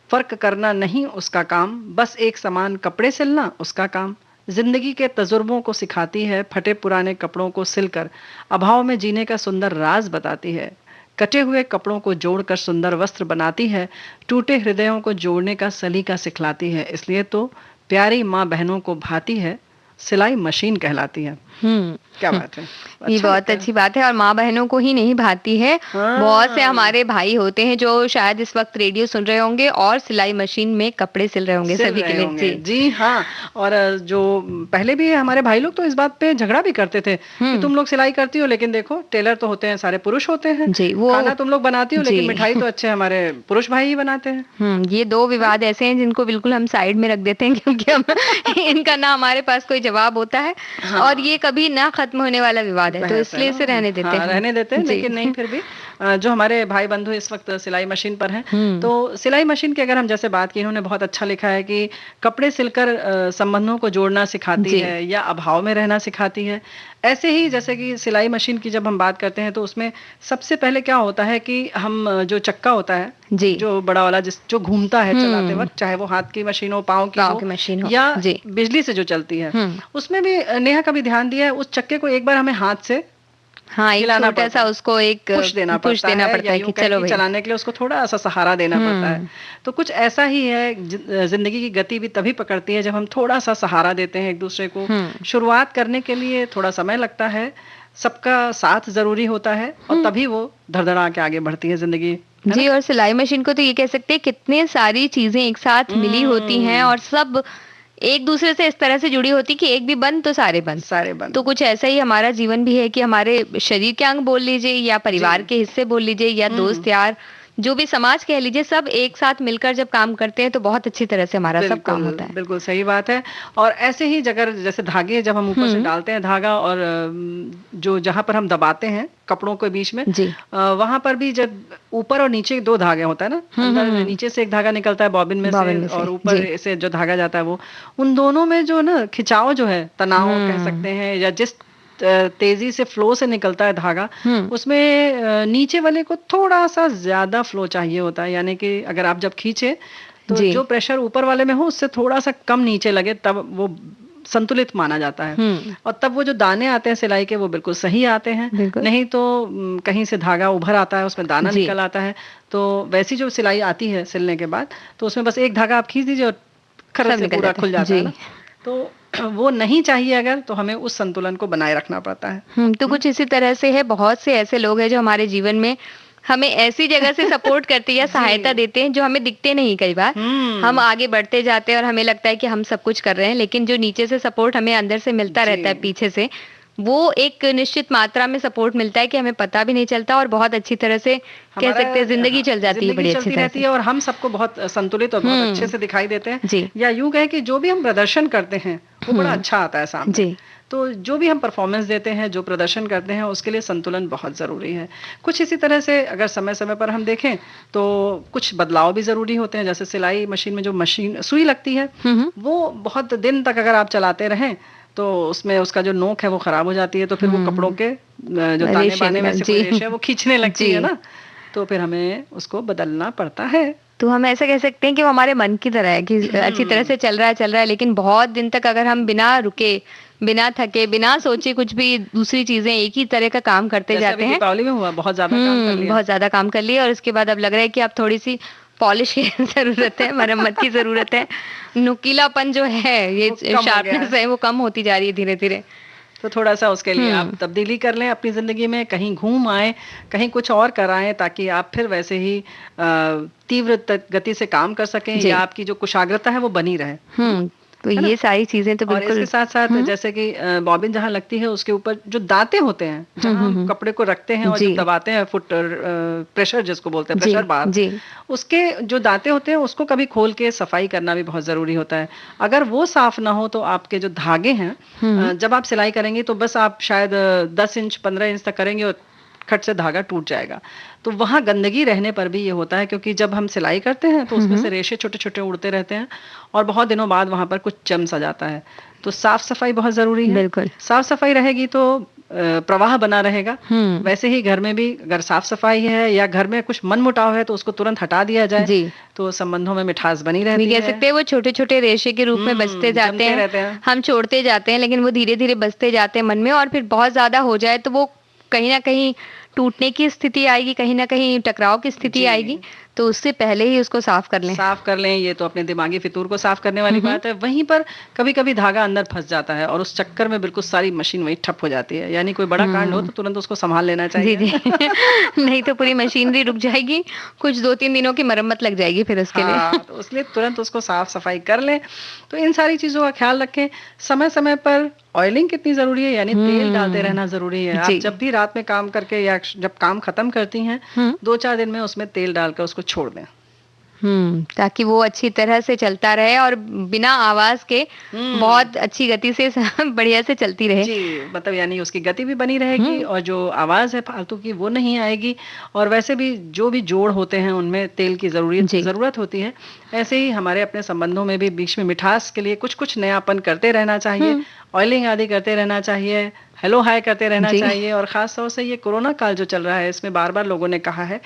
फर्क करना नहीं उसका काम, बस एक समान कपड़े सिलना उसका काम। जिंदगी के तजुर्बों को सिखाती है, फटे पुराने कपड़ों को सिलकर अभाव में जीने का सुंदर राज बताती है। कटे हुए कपड़ों को जोड़कर सुंदर वस्त्र बनाती है, टूटे हृदयों को जोड़ने का सलीका सिखलाती है। इसलिए तो प्यारी माँ बहनों को भाती है, सिलाई मशीन कहलाती है। क्या बात है, ये बहुत अच्छी बात है। और माँ बहनों को ही नहीं भाती है, बहुत से हमारे भाई होते हैं जो शायद इस वक्त रेडियो सुन रहे होंगे और सिलाई मशीन में कपड़े सिल रहे होंगे सभी के लिए। जी हाँ। और जो पहले भी हमारे भाई लोग तो इस बात पे झगड़ा भी करते थे कि तुम लोग सिलाई करती हो, लेकिन देखो टेलर तो होते हैं सारे पुरुष होते हैं जी। वो खाना तुम लोग बनाती हो, लेकिन मिठाई तो अच्छे हमारे पुरुष भाई ही बनाते हैं। ये दो विवाद ऐसे हैं जिनको बिल्कुल हम साइड में रख देते हैं, क्योंकि हम इनका ना हमारे पास कोई जवाब होता है और ये कभी ना खत्म होने वाला विवाद है, तो इसलिए इसे रहने देते हैं। लेकिन नहीं, फिर भी जो हमारे भाई बंधु इस वक्त सिलाई मशीन पर हैं, तो सिलाई मशीन की अगर हम जैसे बात की, इन्होंने बहुत अच्छा लिखा है कि कपड़े सिलकर संबंधों को जोड़ना सिखाती है या अभाव में रहना सिखाती है। ऐसे ही जैसे कि सिलाई मशीन की जब हम बात करते हैं तो उसमें सबसे पहले क्या होता है कि हम जो चक्का होता है जी, जो बड़ा वाला जो घूमता है चलाते वक्त, चाहे वो हाथ की मशीन हो, पाँव की मशीन हो या बिजली से जो चलती है, उसमें भी नेहा कभी ध्यान दिया है, उस चक्के को एक बार हमें हाथ से एक छोटा सा उसको एक पुश देना पड़ता है कि चलो भाई, चलाने के लिए उसको थोड़ा सा सहारा देना पड़ता है। तो कुछ ऐसा ही है, जिंदगी की गति भी तभी पकड़ती है जब हम थोड़ा सा सहारा देते हैं एक दूसरे को। शुरुआत करने के लिए थोड़ा समय लगता है, सबका साथ जरूरी होता है और तभी वो धड़धड़ा के आगे बढ़ती है जिंदगी जी। और सिलाई मशीन को तो ये कह सकते हैं कितने सारी चीजें एक साथ मिली होती हैं और सब एक दूसरे से इस तरह से जुड़ी होती कि एक भी बंद तो सारे बंद। तो कुछ ऐसा ही हमारा जीवन भी है कि हमारे शरीर के अंग बोल लीजिए या परिवार के हिस्से बोल लीजिए या दोस्त यार, जो भी समाज कह लीजिए, सब एक साथ मिलकर जब काम करते हैं तो बहुत अच्छी तरह से हमारा सब काम होता है। बिल्कुल सही बात है। और ऐसे ही जगह जैसे धागे जब हम ऊपर से डालते हैं धागा, और जो जहाँ पर हम दबाते हैं कपड़ों के बीच में, वहां पर भी जब ऊपर और नीचे दो धागे होता है ना, अंदर नीचे से एक धागा निकलता है बॉबिन में से और ऊपर से जो धागा जाता है वो, उन दोनों में जो ना खिंचाव जो है, तनाव कह सकते हैं, या जिस तेजी से फ्लो से निकलता है धागा, उसमें नीचे वाले को थोड़ा सा ज्यादा फ्लो चाहिए होता है। यानी कि अगर आप जब खींचे तो जो प्रेशर ऊपर वाले में हो उससे थोड़ा सा कम नीचे लगे, तब वो संतुलित माना जाता है और तब वो जो दाने आते हैं सिलाई के वो बिल्कुल सही आते हैं। नहीं तो कहीं से धागा उभर आता है, उसमें दाना निकल आता है। तो वैसी जो सिलाई आती है सिलने के बाद, तो उसमें बस एक धागा आप खींच दीजिए और खरस से पूरा खुल जाता है ना। तो वो नहीं चाहिए अगर, तो हमें उस संतुलन को बनाए रखना पड़ता है। तो कुछ इसी तरह से है, बहुत से ऐसे लोग हैं जो हमारे जीवन में हमें ऐसी जगह से सपोर्ट करते हैं या सहायता देते हैं जो हमें दिखते नहीं। कई बार हम आगे बढ़ते जाते हैं और हमें लगता है कि हम सब कुछ कर रहे हैं, लेकिन जो नीचे से सपोर्ट हमें अंदर से मिलता रहता है पीछे से, वो एक निश्चित मात्रा में सपोर्ट मिलता है कि हमें पता भी नहीं चलता और बहुत अच्छी तरह से कह सकते हैं जिंदगी चल जाती है, बड़ी अच्छी तरह से। और हम सबको बहुत संतुलित और बहुत अच्छे से दिखाई देते हैं। या यूं कहे कि जो भी हम प्रदर्शन करते हैं वो बड़ा अच्छा आता है सामने। तो जो भी हम परफॉर्मेंस देते हैं, जो प्रदर्शन करते हैं, उसके लिए संतुलन बहुत ज़रूरी है। कुछ इसी तरह से अगर समय समय पर हम देखें तो कुछ बदलाव भी ज़रूरी होते हैं। जैसे सिलाई मशीन में जो मशीन सुई लगती है, वो बहुत दिन तक अगर आप चलाते रहें तो उसमें उसका जो नोक है वो खराब हो जाती है, तो फिर वो कपड़ों के जो ताने बाने में से कोई रेशा है वो खींचने लगती है ना, तो फिर हमें उसको बदलना पड़ता है। तो हम ऐसा कह सकते हैं कि वो हमारे मन की तरह है कि अच्छी तरह से चल रहा है, लेकिन बहुत दिन तक अगर हम बिना रुके, बिना थके, बिना सोचे कुछ भी दूसरी चीजें एक ही तरह का काम करते जाते हैं। दीपावली में हुआ, बहुत ज्यादा काम कर लिया और उसके बाद अब लग रहा है कि अब थोड़ी सी पॉलिश की जरूरत है, मरम्मत की जरूरत है, नुकीलापन जो है, ये शार्पनेस है वो कम होती जा रही है धीरे धीरे। तो थोड़ा-सा उसके लिए आप तब्दीली कर लें अपनी ज़िंदगी में, कहीं घूम आएँ, कहीं कुछ और कराएँ ताकि आप फिर वैसे ही तीव्र गति से काम कर सकें या आपकी जो कुशाग्रता है वो बनी रहे। तो ये सारी चीजें तो और बिल्कुल। इसके साथ-साथ जैसे कि बॉबिन जहाँ लगती है उसके ऊपर जो दांते होते हैं, जहाँ हम कपड़े को रखते हैं और जो दबाते हैं फुट प्रेशर जिसको बोलते हैं, प्रेशर बार, उसके जो दांते होते हैं उसको कभी खोल के सफाई करना भी बहुत ज़रूरी होता है। अगर वो साफ ना हो तो आपके जो धागे हैं, जब आप सिलाई करेंगे तो बस आप शायद 10 इंच 15 इंच तक करेंगे और खट से धागा टूट जाएगा। तो वहाँ गंदगी रहने पर भी ये होता है, क्योंकि जब हम सिलाई करते हैं तो उसमें से रेशे छोटे-छोटे उड़ते रहते हैं और बहुत दिनों बाद वहाँ पर कुछ जम सा जाता है। तो साफ सफाई बहुत जरूरी है। बिल्कुल। साफ सफाई रहेगी तो प्रवाह बना रहेगा। वैसे ही घर में भी अगर साफ सफाई है या घर में कुछ मनमुटाव है तो उसको तुरंत हटा दिया जाए, तो संबंधों में मिठास बनी रहती है। कह सकते हैं वो छोटे-छोटे रेशे के रूप में बसते जाते हैं, हम छोड़ते जाते हैं लेकिन वो धीरे-धीरे बसते जाते हैं मन में, और फिर बहुत ज्यादा हो जाए तो वो कहीं ना कहीं टूटने की स्थिति आएगी, कहीं ना कहीं टकराव की स्थिति आएगी। तो उससे पहले ही उसको साफ कर लें। ये तो अपने दिमागी फितूर को साफ करने वाली बात है। वहीं पर कभी-कभी धागा अंदर फंस जाता है और उस चक्कर में बिल्कुल सारी मशीन वहीं ठप हो जाती है। यानी कोई बड़ा कांड हो तो तुरंत उसको संभाल लेना चाहिए। जी नहीं तो पूरी मशीनरी रुक जाएगी, कुछ 2-3 दिनों की मरम्मत लग जाएगी फिर उसके लिए। तो इसलिए तुरंत उसको साफ सफाई कर लें। तो इन सारी चीजों का ख्याल रखें। समय समय पर ऑयलिंग कितनी जरूरी है, यानी तेल डालते रहना जरूरी है। आप जब भी रात में काम करके या जब काम खत्म करती हैं, 2-4 दिन में उसमें तेल डालकर उसको छोड़ दें, ताकि वो अच्छी तरह से चलता रहे और बिना आवाज के बहुत अच्छी गति से बढ़िया से चलती रहे। जी, मतलब यानी उसकी गति भी बनी रहेगी और जो आवाज है फालतू की वो नहीं आएगी। और वैसे भी जो भी जोड़ होते हैं उनमें तेल की जरूरत होती है। ऐसे ही हमारे अपने संबंधों में भी बीच में मिठास के लिए कुछ कुछ नयापन करते रहना चाहिए, ऑयलिंग आदि करते रहना चाहिए, हेलो हाय करते रहना चाहिए। और खास तौर से ये कोरोना काल जो चल रहा है, इसमें बार बार लोगों ने कहा है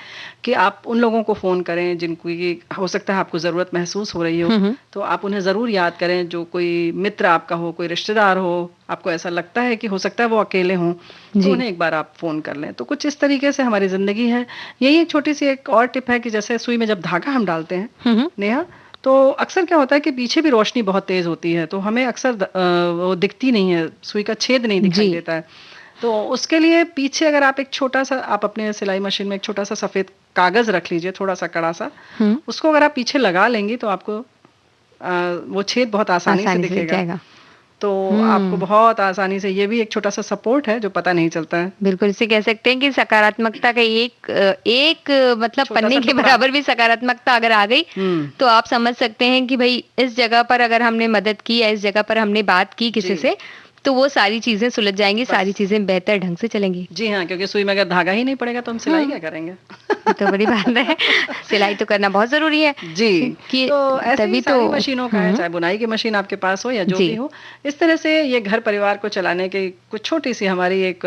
कि आप उन लोगों को फोन करें जिनको हो सकता है आपको जरूरत महसूस हो रही हो, तो आप उन्हें जरूर याद करें। जो कोई मित्र आपका हो, कोई रिश्तेदार हो, आपको ऐसा लगता है कि हो सकता है वो अकेले हों, तो उन्हें एक बार आप फोन कर लें। तो कुछ इस तरीके से हमारी जिंदगी है। यही एक छोटी सी एक और टिप है कि जैसे सुई में जब धागा हम डालते हैं नेहा, तो अक्सर क्या होता है कि पीछे भी रोशनी बहुत तेज होती है, तो हमें अक्सर वो दिखती नहीं है, सुई का छेद नहीं दिखाई देता है। तो उसके लिए पीछे अगर आप एक छोटा सा, आप अपने सिलाई मशीन में एक छोटा सा सफेद कागज रख लीजिए, थोड़ा सा कड़ा सा, उसको अगर आप पीछे लगा लेंगी तो आपको वो छेद बहुत आसानी से दिखेगा। तो आपको बहुत आसानी से, ये भी एक छोटा सा सपोर्ट है जो पता नहीं चलता है। बिल्कुल, इसे कह सकते हैं कि सकारात्मकता का एक मतलब पन्ने के बराबर भी सकारात्मकता अगर आ गई तो आप समझ सकते हैं कि भाई इस जगह पर अगर हमने मदद की या इस जगह पर हमने बात की किसी से, तो वो सारी चीजें सुलझ जाएंगी, सारी चीजें बेहतर ढंग से चलेंगी। जी हाँ, क्योंकि सुई में अगर धागा ही नहीं पड़ेगा तो हम सिलाई क्या करेंगे। तो बड़ी बात है, सिलाई तो करना बहुत जरूरी है जी। कि तो ऐसे ही सारी मशीनों का है, चाहे बुनाई की मशीन आपके पास हो या जो भी हो, इस तरह से ये घर परिवार को चलाने की कुछ छोटी सी हमारी एक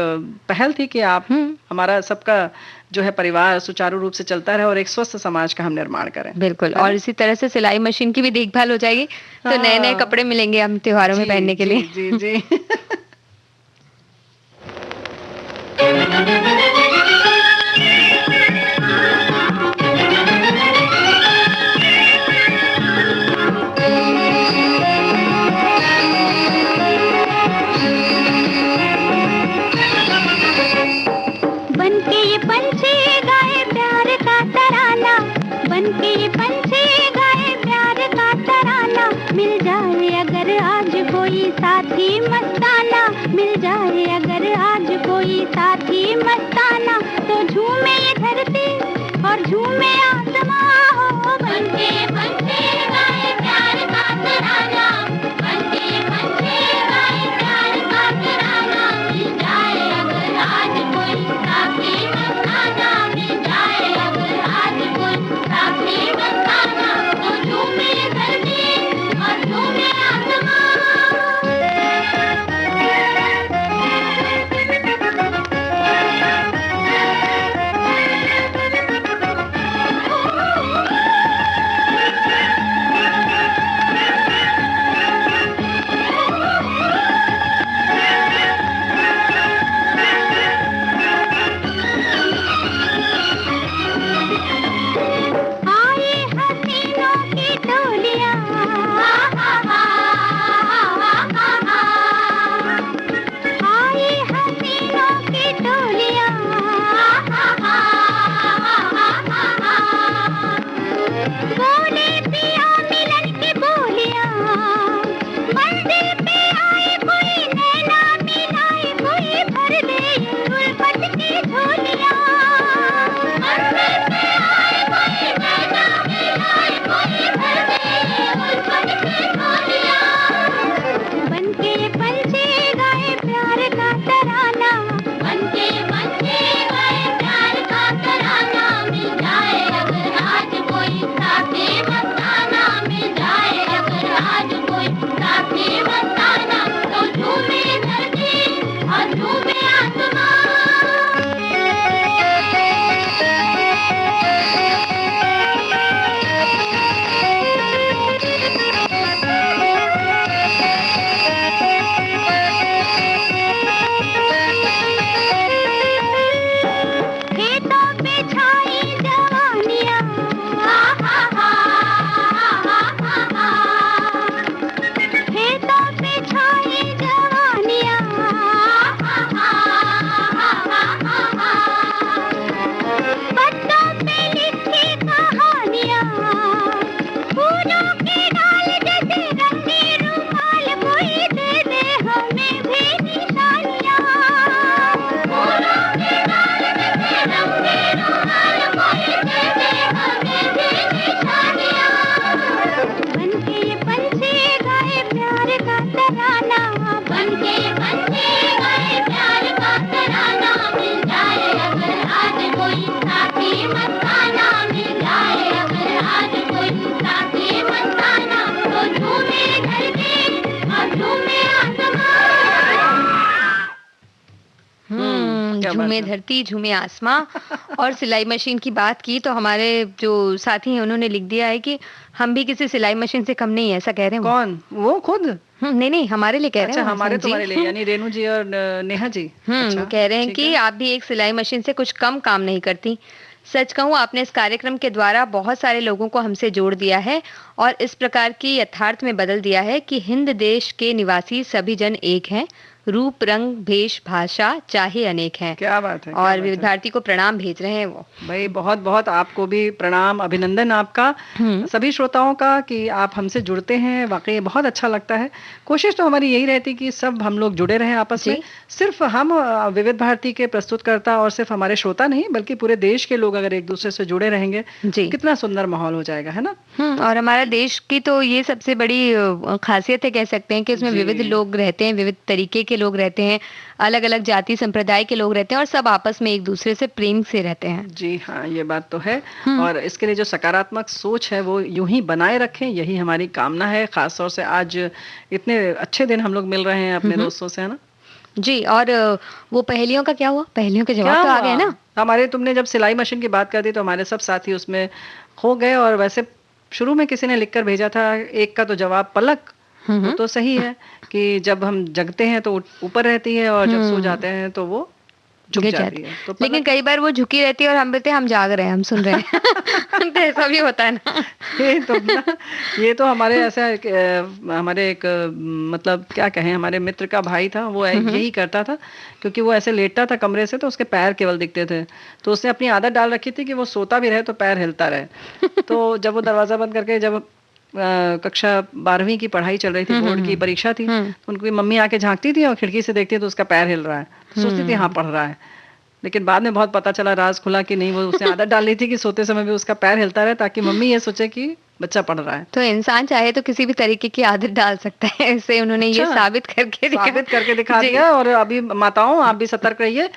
पहल थी कि आप हमारा सबका जो है परिवार सुचारू रूप से चलता रहे और एक स्वस्थ समाज का हम निर्माण करें। बिल्कुल, और इसी तरह से सिलाई मशीन की भी देखभाल हो जाएगी, तो नए नए कपड़े मिलेंगे हम त्योहारों में पहनने के लिए। जी जी बनके ये पंछी गाए प्यार का तराना, बनके ये पंछी गाए प्यार का तराना। मिल जाए अगर आज कोई साथी मस्ताना, मिल जाए अगर आज कोई साथी मस्ताना, तो झूमे ये धरती और झूमे आसमां हो। बनके ये पंछी गाए प्यार का तराना, बनके ये पंछी गाए प्यार का तराना। मिल जाए अगर आज कोई साथी मस्ताना, मिल जाए अगर आज कोई साथी मस्ताना, तो झूमे ये धरती और झूमे आसमां। झूमे धरती झूमे आसमां। और सिलाई मशीन की बात की तो हमारे जो साथी हैं उन्होंने लिख दिया है कि हम भी किसी सिलाई मशीन से कम नहीं है, ऐसा कह रहे हैं वो। कौन? वो खुद? नहीं नहीं, हमारे लिए कह रहे अच्छा, हैं वो, हमारे जी। तुम्हारे लिए, यानी रेणु जी और नेहा जी। अच्छा, कह रहे हैं ठीक कि है। आप भी एक सिलाई मशीन से कुछ कम काम नहीं करती। सच कहूँ, आपने इस कार्यक्रम के द्वारा बहुत सारे लोगों को हमसे जोड़ दिया है और इस प्रकार की यथार्थ में बदल दिया है कि हिंद देश के निवासी सभी जन एक हैं, रूप रंग भेष भाषा चाहे अनेक हैं। क्या बात है, क्या और बात है। विविध भारती को प्रणाम भेज रहे हैं वो। भाई बहुत बहुत आपको भी प्रणाम, अभिनंदन आपका, सभी श्रोताओं का कि आप हमसे जुड़ते हैं। वाकई बहुत अच्छा लगता है। कोशिश तो हमारी यही रहती कि सब हम लोग जुड़े रहें आपस में। सिर्फ हम विविध भारती के प्रस्तुतकर्ता और सिर्फ हमारे श्रोता नहीं, बल्कि पूरे देश के लोग अगर एक दूसरे से जुड़े रहेंगे जी, कितना सुंदर माहौल हो जाएगा, है ना। और हमारा देश की तो ये सबसे बड़ी खासियत है, कह सकते हैं कि इसमें विविध लोग रहते हैं, विविध तरीके के लोग रहते हैं, अलग अलग जाति संप्रदाय के लोग रहते हैं और सब आपस में एक दूसरे से प्रेम से रहते हैं। जी हाँ, ये बात तो है। और इसके लिए जो सकारात्मक सोच है वो यूं ही बनाए रखें, यही हमारी कामना है। खास तौर से आज इतने अच्छे दिन हम लोग मिल रहे हैं अपने दोस्तों से, है ना जी। और वो पहेलियों का क्या हुआ? पहेलियों के जवाब तो आ गए ना हमारे। तुमने जब सिलाई मशीन की बात कर दी तो हमारे सब साथी उसमें खो गए। और वैसे शुरू में किसी ने लिखकर भेजा था, एक का तो जवाब पलक, वो तो सही है कि जब हम जगते हैं तो ऊपर रहती है और जब सो जाते हैं तो वो झुक जाती है। तो लेकिन कई बार वो झुकी रहती है और हम बोलते हैं हम जाग रहे हैं, हम सुन रहे हैं। तो ऐसा भी होता है ना। ये तो हमारे ऐसा हमारे एक मतलब क्या कहें, हमारे मित्र का भाई था, वो यही करता था। क्योंकि वो ऐसे लेटता था कमरे से तो उसके पैर केवल दिखते थे, तो उसने अपनी आदत डाल रखी थी कि वो सोता भी रहे तो पैर हिलता रहे। तो जब वो दरवाजा बंद करके, जब कक्षा 12वीं की पढ़ाई चल रही थी, बोर्ड की परीक्षा थी, तो उनकी मम्मी आके झांकती थी और खिड़की से देखती तो उसका पैर हिल रहा है, सोचती थी हाँ पढ़ रहा है। लेकिन बाद में बहुत पता चला, राज खुला कि नहीं, वो उसने आदत डाल ली थी कि सोते समय भी उसका पैर हिलता रहे ताकि मम्मी ये सोचे कि बच्चा पढ़ रहा है। तो इंसान चाहे तो किसी भी तरीके की आदत डाल सकता है, इससे उन्होंने ये साबित करके दिखा दिया। और अभी माताओं आप भी सतर्क रहिए,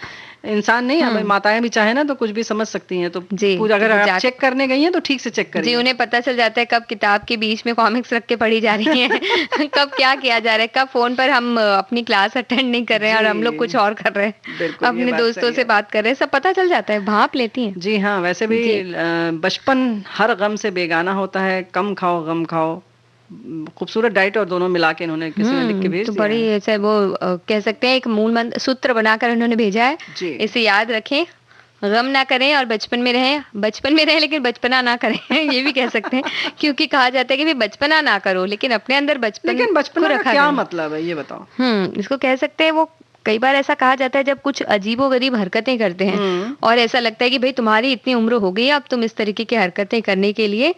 इंसान नहीं, अब माताएं भी चाहे ना तो कुछ भी समझ सकती हैं। तो पूरा अगर आप चेक करने गई हैं तो ठीक से चेक करिए। जी, उन्हें पता चल जाता है कब किताब के बीच में कॉमिक्स रख के पढ़ी जा रही है, कब क्या किया जा रहा है, कब फोन पर हम अपनी क्लास अटेंड नहीं कर रहे हैं और हम लोग कुछ और कर रहे हैं, अपने दोस्तों से बात कर रहे हैं, सब पता चल जाता है, भांप लेती हैं। जी हाँ, वैसे भी बचपन हर गम से बेगाना होता है, कम खाओ गम खाओ, खूबसूरत डाइट और दोनों मिला के इन्होंने किसी ने लिख के भेज दिया। बड़ी ऐसे वो कह सकते हैं एक मूल मंत्र सूत्र बनाकर उन्होंने भेजा है। इसे याद रखें, गम ना करें और बचपन में रहें लेकिन बचपना ना करें। ये भी कह सकते हैं, क्योंकि कहा जाता है कि बचपना ना करो लेकिन अपने अंदर बचपना का क्या मतलब है ये बताओ। इसको कह सकते हैं, वो कई बार ऐसा कहा जाता है जब कुछ अजीबोगरीब हरकतें करते हैं और ऐसा लगता है कि भाई तुम्हारी इतनी उम्र हो गई है, अब तुम इस तरीके की हरकतें करने के लिए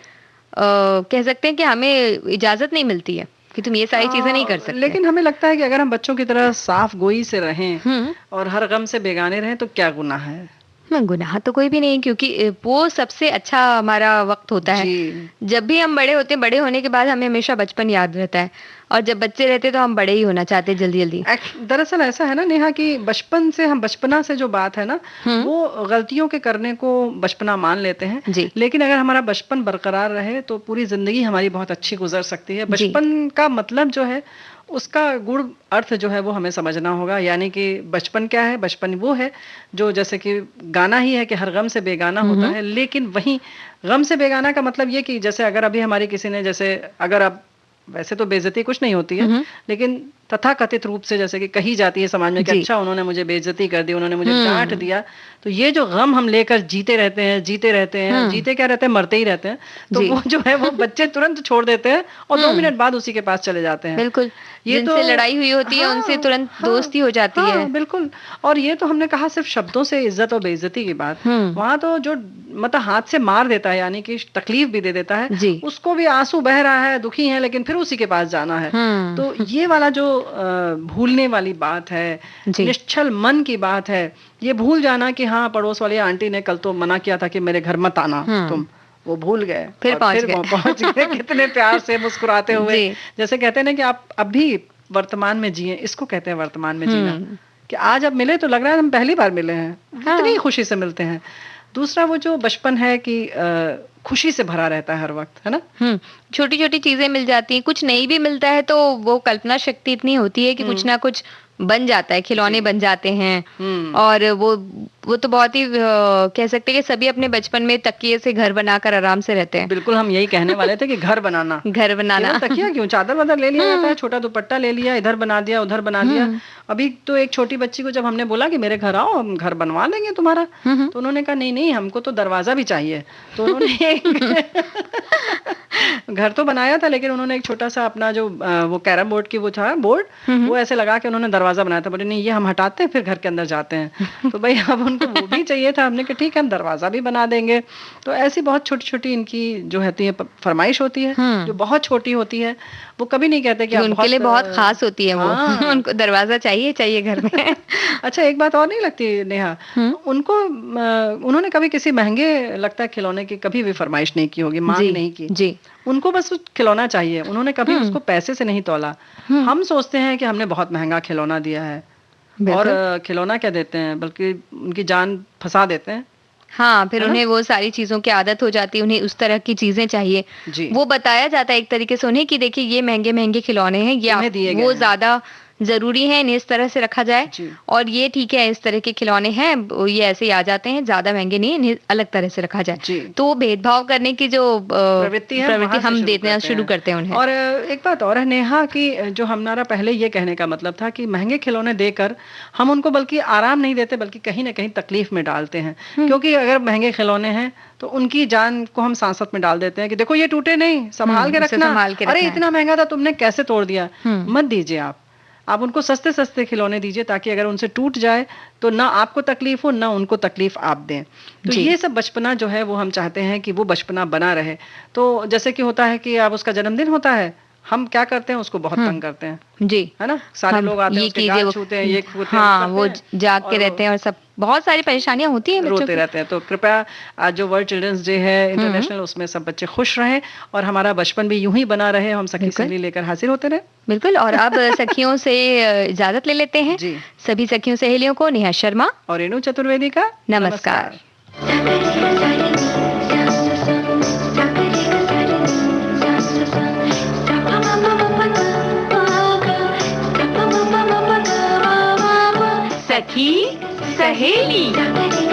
कह सकते हैं कि हमें इजाजत नहीं मिल्ती है कि तुम ये सारी चीजें नहीं कर सकते। लेकिन हमें लगता है कि अगर हम बच्चों की तरह साफ गोई से रहें और हर गम से बेगाने रहें तो क्या गुनाह है। गुनाह तो कोई भी नहीं, क्योंकि वो सबसे अच्छा हमारा वक्त होता है। जब भी हम बड़े होते हैं, बड़े होने के बाद हमें हमेशा बचपन याद रहता है, और जब बच्चे रहते तो हम बड़े ही होना चाहते हैं जल्दी जल्दी। दरअसल ऐसा है ना नेहा कि बचपन से हम बचपना से जो बात है ना, वो गलतियों के करने को बचपना मान लेते हैं। लेकिन अगर हमारा बचपन बरकरार रहे तो पूरी जिंदगी हमारी बहुत अच्छी गुजर सकती है। बचपन का मतलब जो है उसका गुण अर्थ जो है वो हमें समझना होगा। यानी कि बचपन क्या है, बचपन वो है जो जैसे कि गाना ही है कि हर गम से बेगाना होता है। लेकिन वहीं गम से बेगाना का मतलब ये कि जैसे अगर अभी हमारी किसी ने, जैसे अगर अब वैसे तो बेइज्जती कुछ नहीं होती है, लेकिन तथाकथित रूप से जैसे कि कही जाती है समाज में कि अच्छा उन्होंने मुझे बेइज्जती कर दी, उन्होंने मुझे डांट दिया, तो ये जो गम हम लेकर जीते रहते हैं, जीते क्या रहते हैं, मरते ही रहते हैं। तो वो जो है वो बच्चे तुरंत छोड़ देते हैं और 2 मिनट बाद उसी के पास चले जाते हैं। बिल्कुल, ये तो लड़ाई हुई होती है उनसे तुरंत दोस्ती हो जाती है। बिल्कुल। और ये तो हमने कहा सिर्फ शब्दों से इज्जत और बेइज्जती की बात, वहां तो जो मतलब हाथ से मार देता है, यानी कि तकलीफ भी दे देता है, उसको भी आंसू बह रहा है, दुखी है, लेकिन फिर उसी के पास जाना है। तो ये वाला जो भूलने वाली बात है, निश्चल मन की बात है, ये भूल जाना कि हाँ पड़ोस वाली आंटी ने कल तो मना किया था कि मेरे घर मत आना तुम, वो भूल गए, फिर पहुंच गए कितने प्यार से मुस्कुराते हुए। जैसे कहते हैं ना कि आप अभी वर्तमान में जिए, इसको कहते हैं वर्तमान में जीना, कि आज अब मिले तो लग रहा है हम पहली बार मिले हैं, इतनी खुशी से मिलते हैं। दूसरा वो जो बचपन है कि खुशी से भरा रहता है हर वक्त, है ना। छोटी छोटी चीजें मिल जाती हैं, कुछ नहीं भी मिलता है तो वो कल्पना शक्ति इतनी होती है कि कुछ ना कुछ बन जाता है, खिलौने बन जाते हैं। और वो तो बहुत ही कह सकते हैं कि सभी अपने बचपन में तकिए से घर बनाकर आराम से रहते हैं। बिल्कुल, हम यही कहने वाले थे कि घर बनाना घर बनाना, केवल तकिया क्यों, चादर वादर ले लिया जाता है, छोटा दुपट्टा ले लिया, इधर बना दिया उधर बना दिया। अभी तो एक छोटी बच्ची को जब हमने बोला कि मेरे घर आओ, हम घर बनवा देंगे तुम्हारा, तो उन्होंने कहा नहीं नहीं, हमको तो दरवाजा भी चाहिए। तो उन्होंने घर तो बनाया था, लेकिन उन्होंने एक छोटा सा अपना जो वो कैरम बोर्ड की वो था बोर्ड, वो ऐसे लगा के उन्होंने दरवाजा बनाया था। बोले नहीं, ये हम हटाते हैं फिर घर के अंदर जाते हैं। तो भाई अब उनको वो भी चाहिए था, हमने कहा ठीक है, हम दरवाजा भी बना देंगे। तो ऐसी बहुत छोटी छोटी इनकी जो होती है फरमाइश होती है, जो बहुत छोटी होती है। वो कभी नहीं कहते कि उनके लिए बहुत खास होती है वो। उनको दरवाजा चाहिए चाहिए घर में। अच्छा, एक बात और नहीं लगती नेहा, उनको उन्होंने कभी किसी महंगे लगता है खिलौने की कभी भी फरमाइश नहीं की होगी, मांग नहीं की जी। उनको बस खिलौना चाहिए, उन्होंने कभी उसको पैसे से नहीं तौला। हम सोचते हैं कि हमने बहुत महंगा खिलौना दिया है, और खिलौना क्या देते हैं, बल्कि उनकी जान फंसा देते हैं। हाँ, फिर उन्हें वो सारी चीजों की आदत हो जाती है, उन्हें उस तरह की चीजें चाहिए। वो बताया जाता है एक तरीके से उन्हें कि देखिए ये महंगे महंगे खिलौने हैं, या वो ज्यादा जरूरी है, इन्हें इस तरह से रखा जाए, और ये ठीक है इस तरह के खिलौने हैं, ये ऐसे ही आ जाते हैं, ज्यादा महंगे नहीं, इन्हें अलग तरह से रखा जाए। तो भेदभाव करने की जो प्रवृत्ति हम देना शुरू करते हैं उन्हें। और एक बात और है नेहा, कि जो हमारा पहले ये कहने का मतलब था कि महंगे खिलौने देकर हम उनको बल्कि आराम नहीं देते, बल्कि कहीं ना कहीं तकलीफ में डालते हैं। क्योंकि अगर महंगे खिलौने हैं तो उनकी जान को हम सांसत में डाल देते हैं कि देखो ये टूटे नहीं, संभाल के रखना, अरे इतना महंगा था तुमने कैसे तोड़ दिया। मत दीजिए, आप उनको सस्ते सस्ते खिलौने दीजिए, ताकि अगर उनसे टूट जाए तो ना आपको तकलीफ हो, ना उनको तकलीफ आप दें। तो ये सब बचपना जो है वो हम चाहते हैं कि वो बचपना बना रहे। तो जैसे कि होता है कि अब उसका जन्मदिन होता है, हम क्या करते हैं, उसको बहुत तंग करते हैं जी, है ना। सारे लोग आते हैं, उसके गाल छूते हैं, ये छूते हैं, हाँ, वो जाग के रहते हैं, और सब बहुत सारी परेशानियां होती हैं, रोते रहते हैं। तो कृपया आज जो वर्ल्ड चिल्ड्रंस डे है इंटरनेशनल, उसमें सब बच्चे खुश रहें और हमारा बचपन भी यूं ही बना रहे, हम सखी सहेली लेकर हाजिर होते रहे। बिल्कुल। और अब सखियों से इजाजत ले लेते हैं जी। सभी सखियों सहेलियों को नेहा शर्मा और रेणु चतुर्वेदी का नमस्कार। सखी सहेली।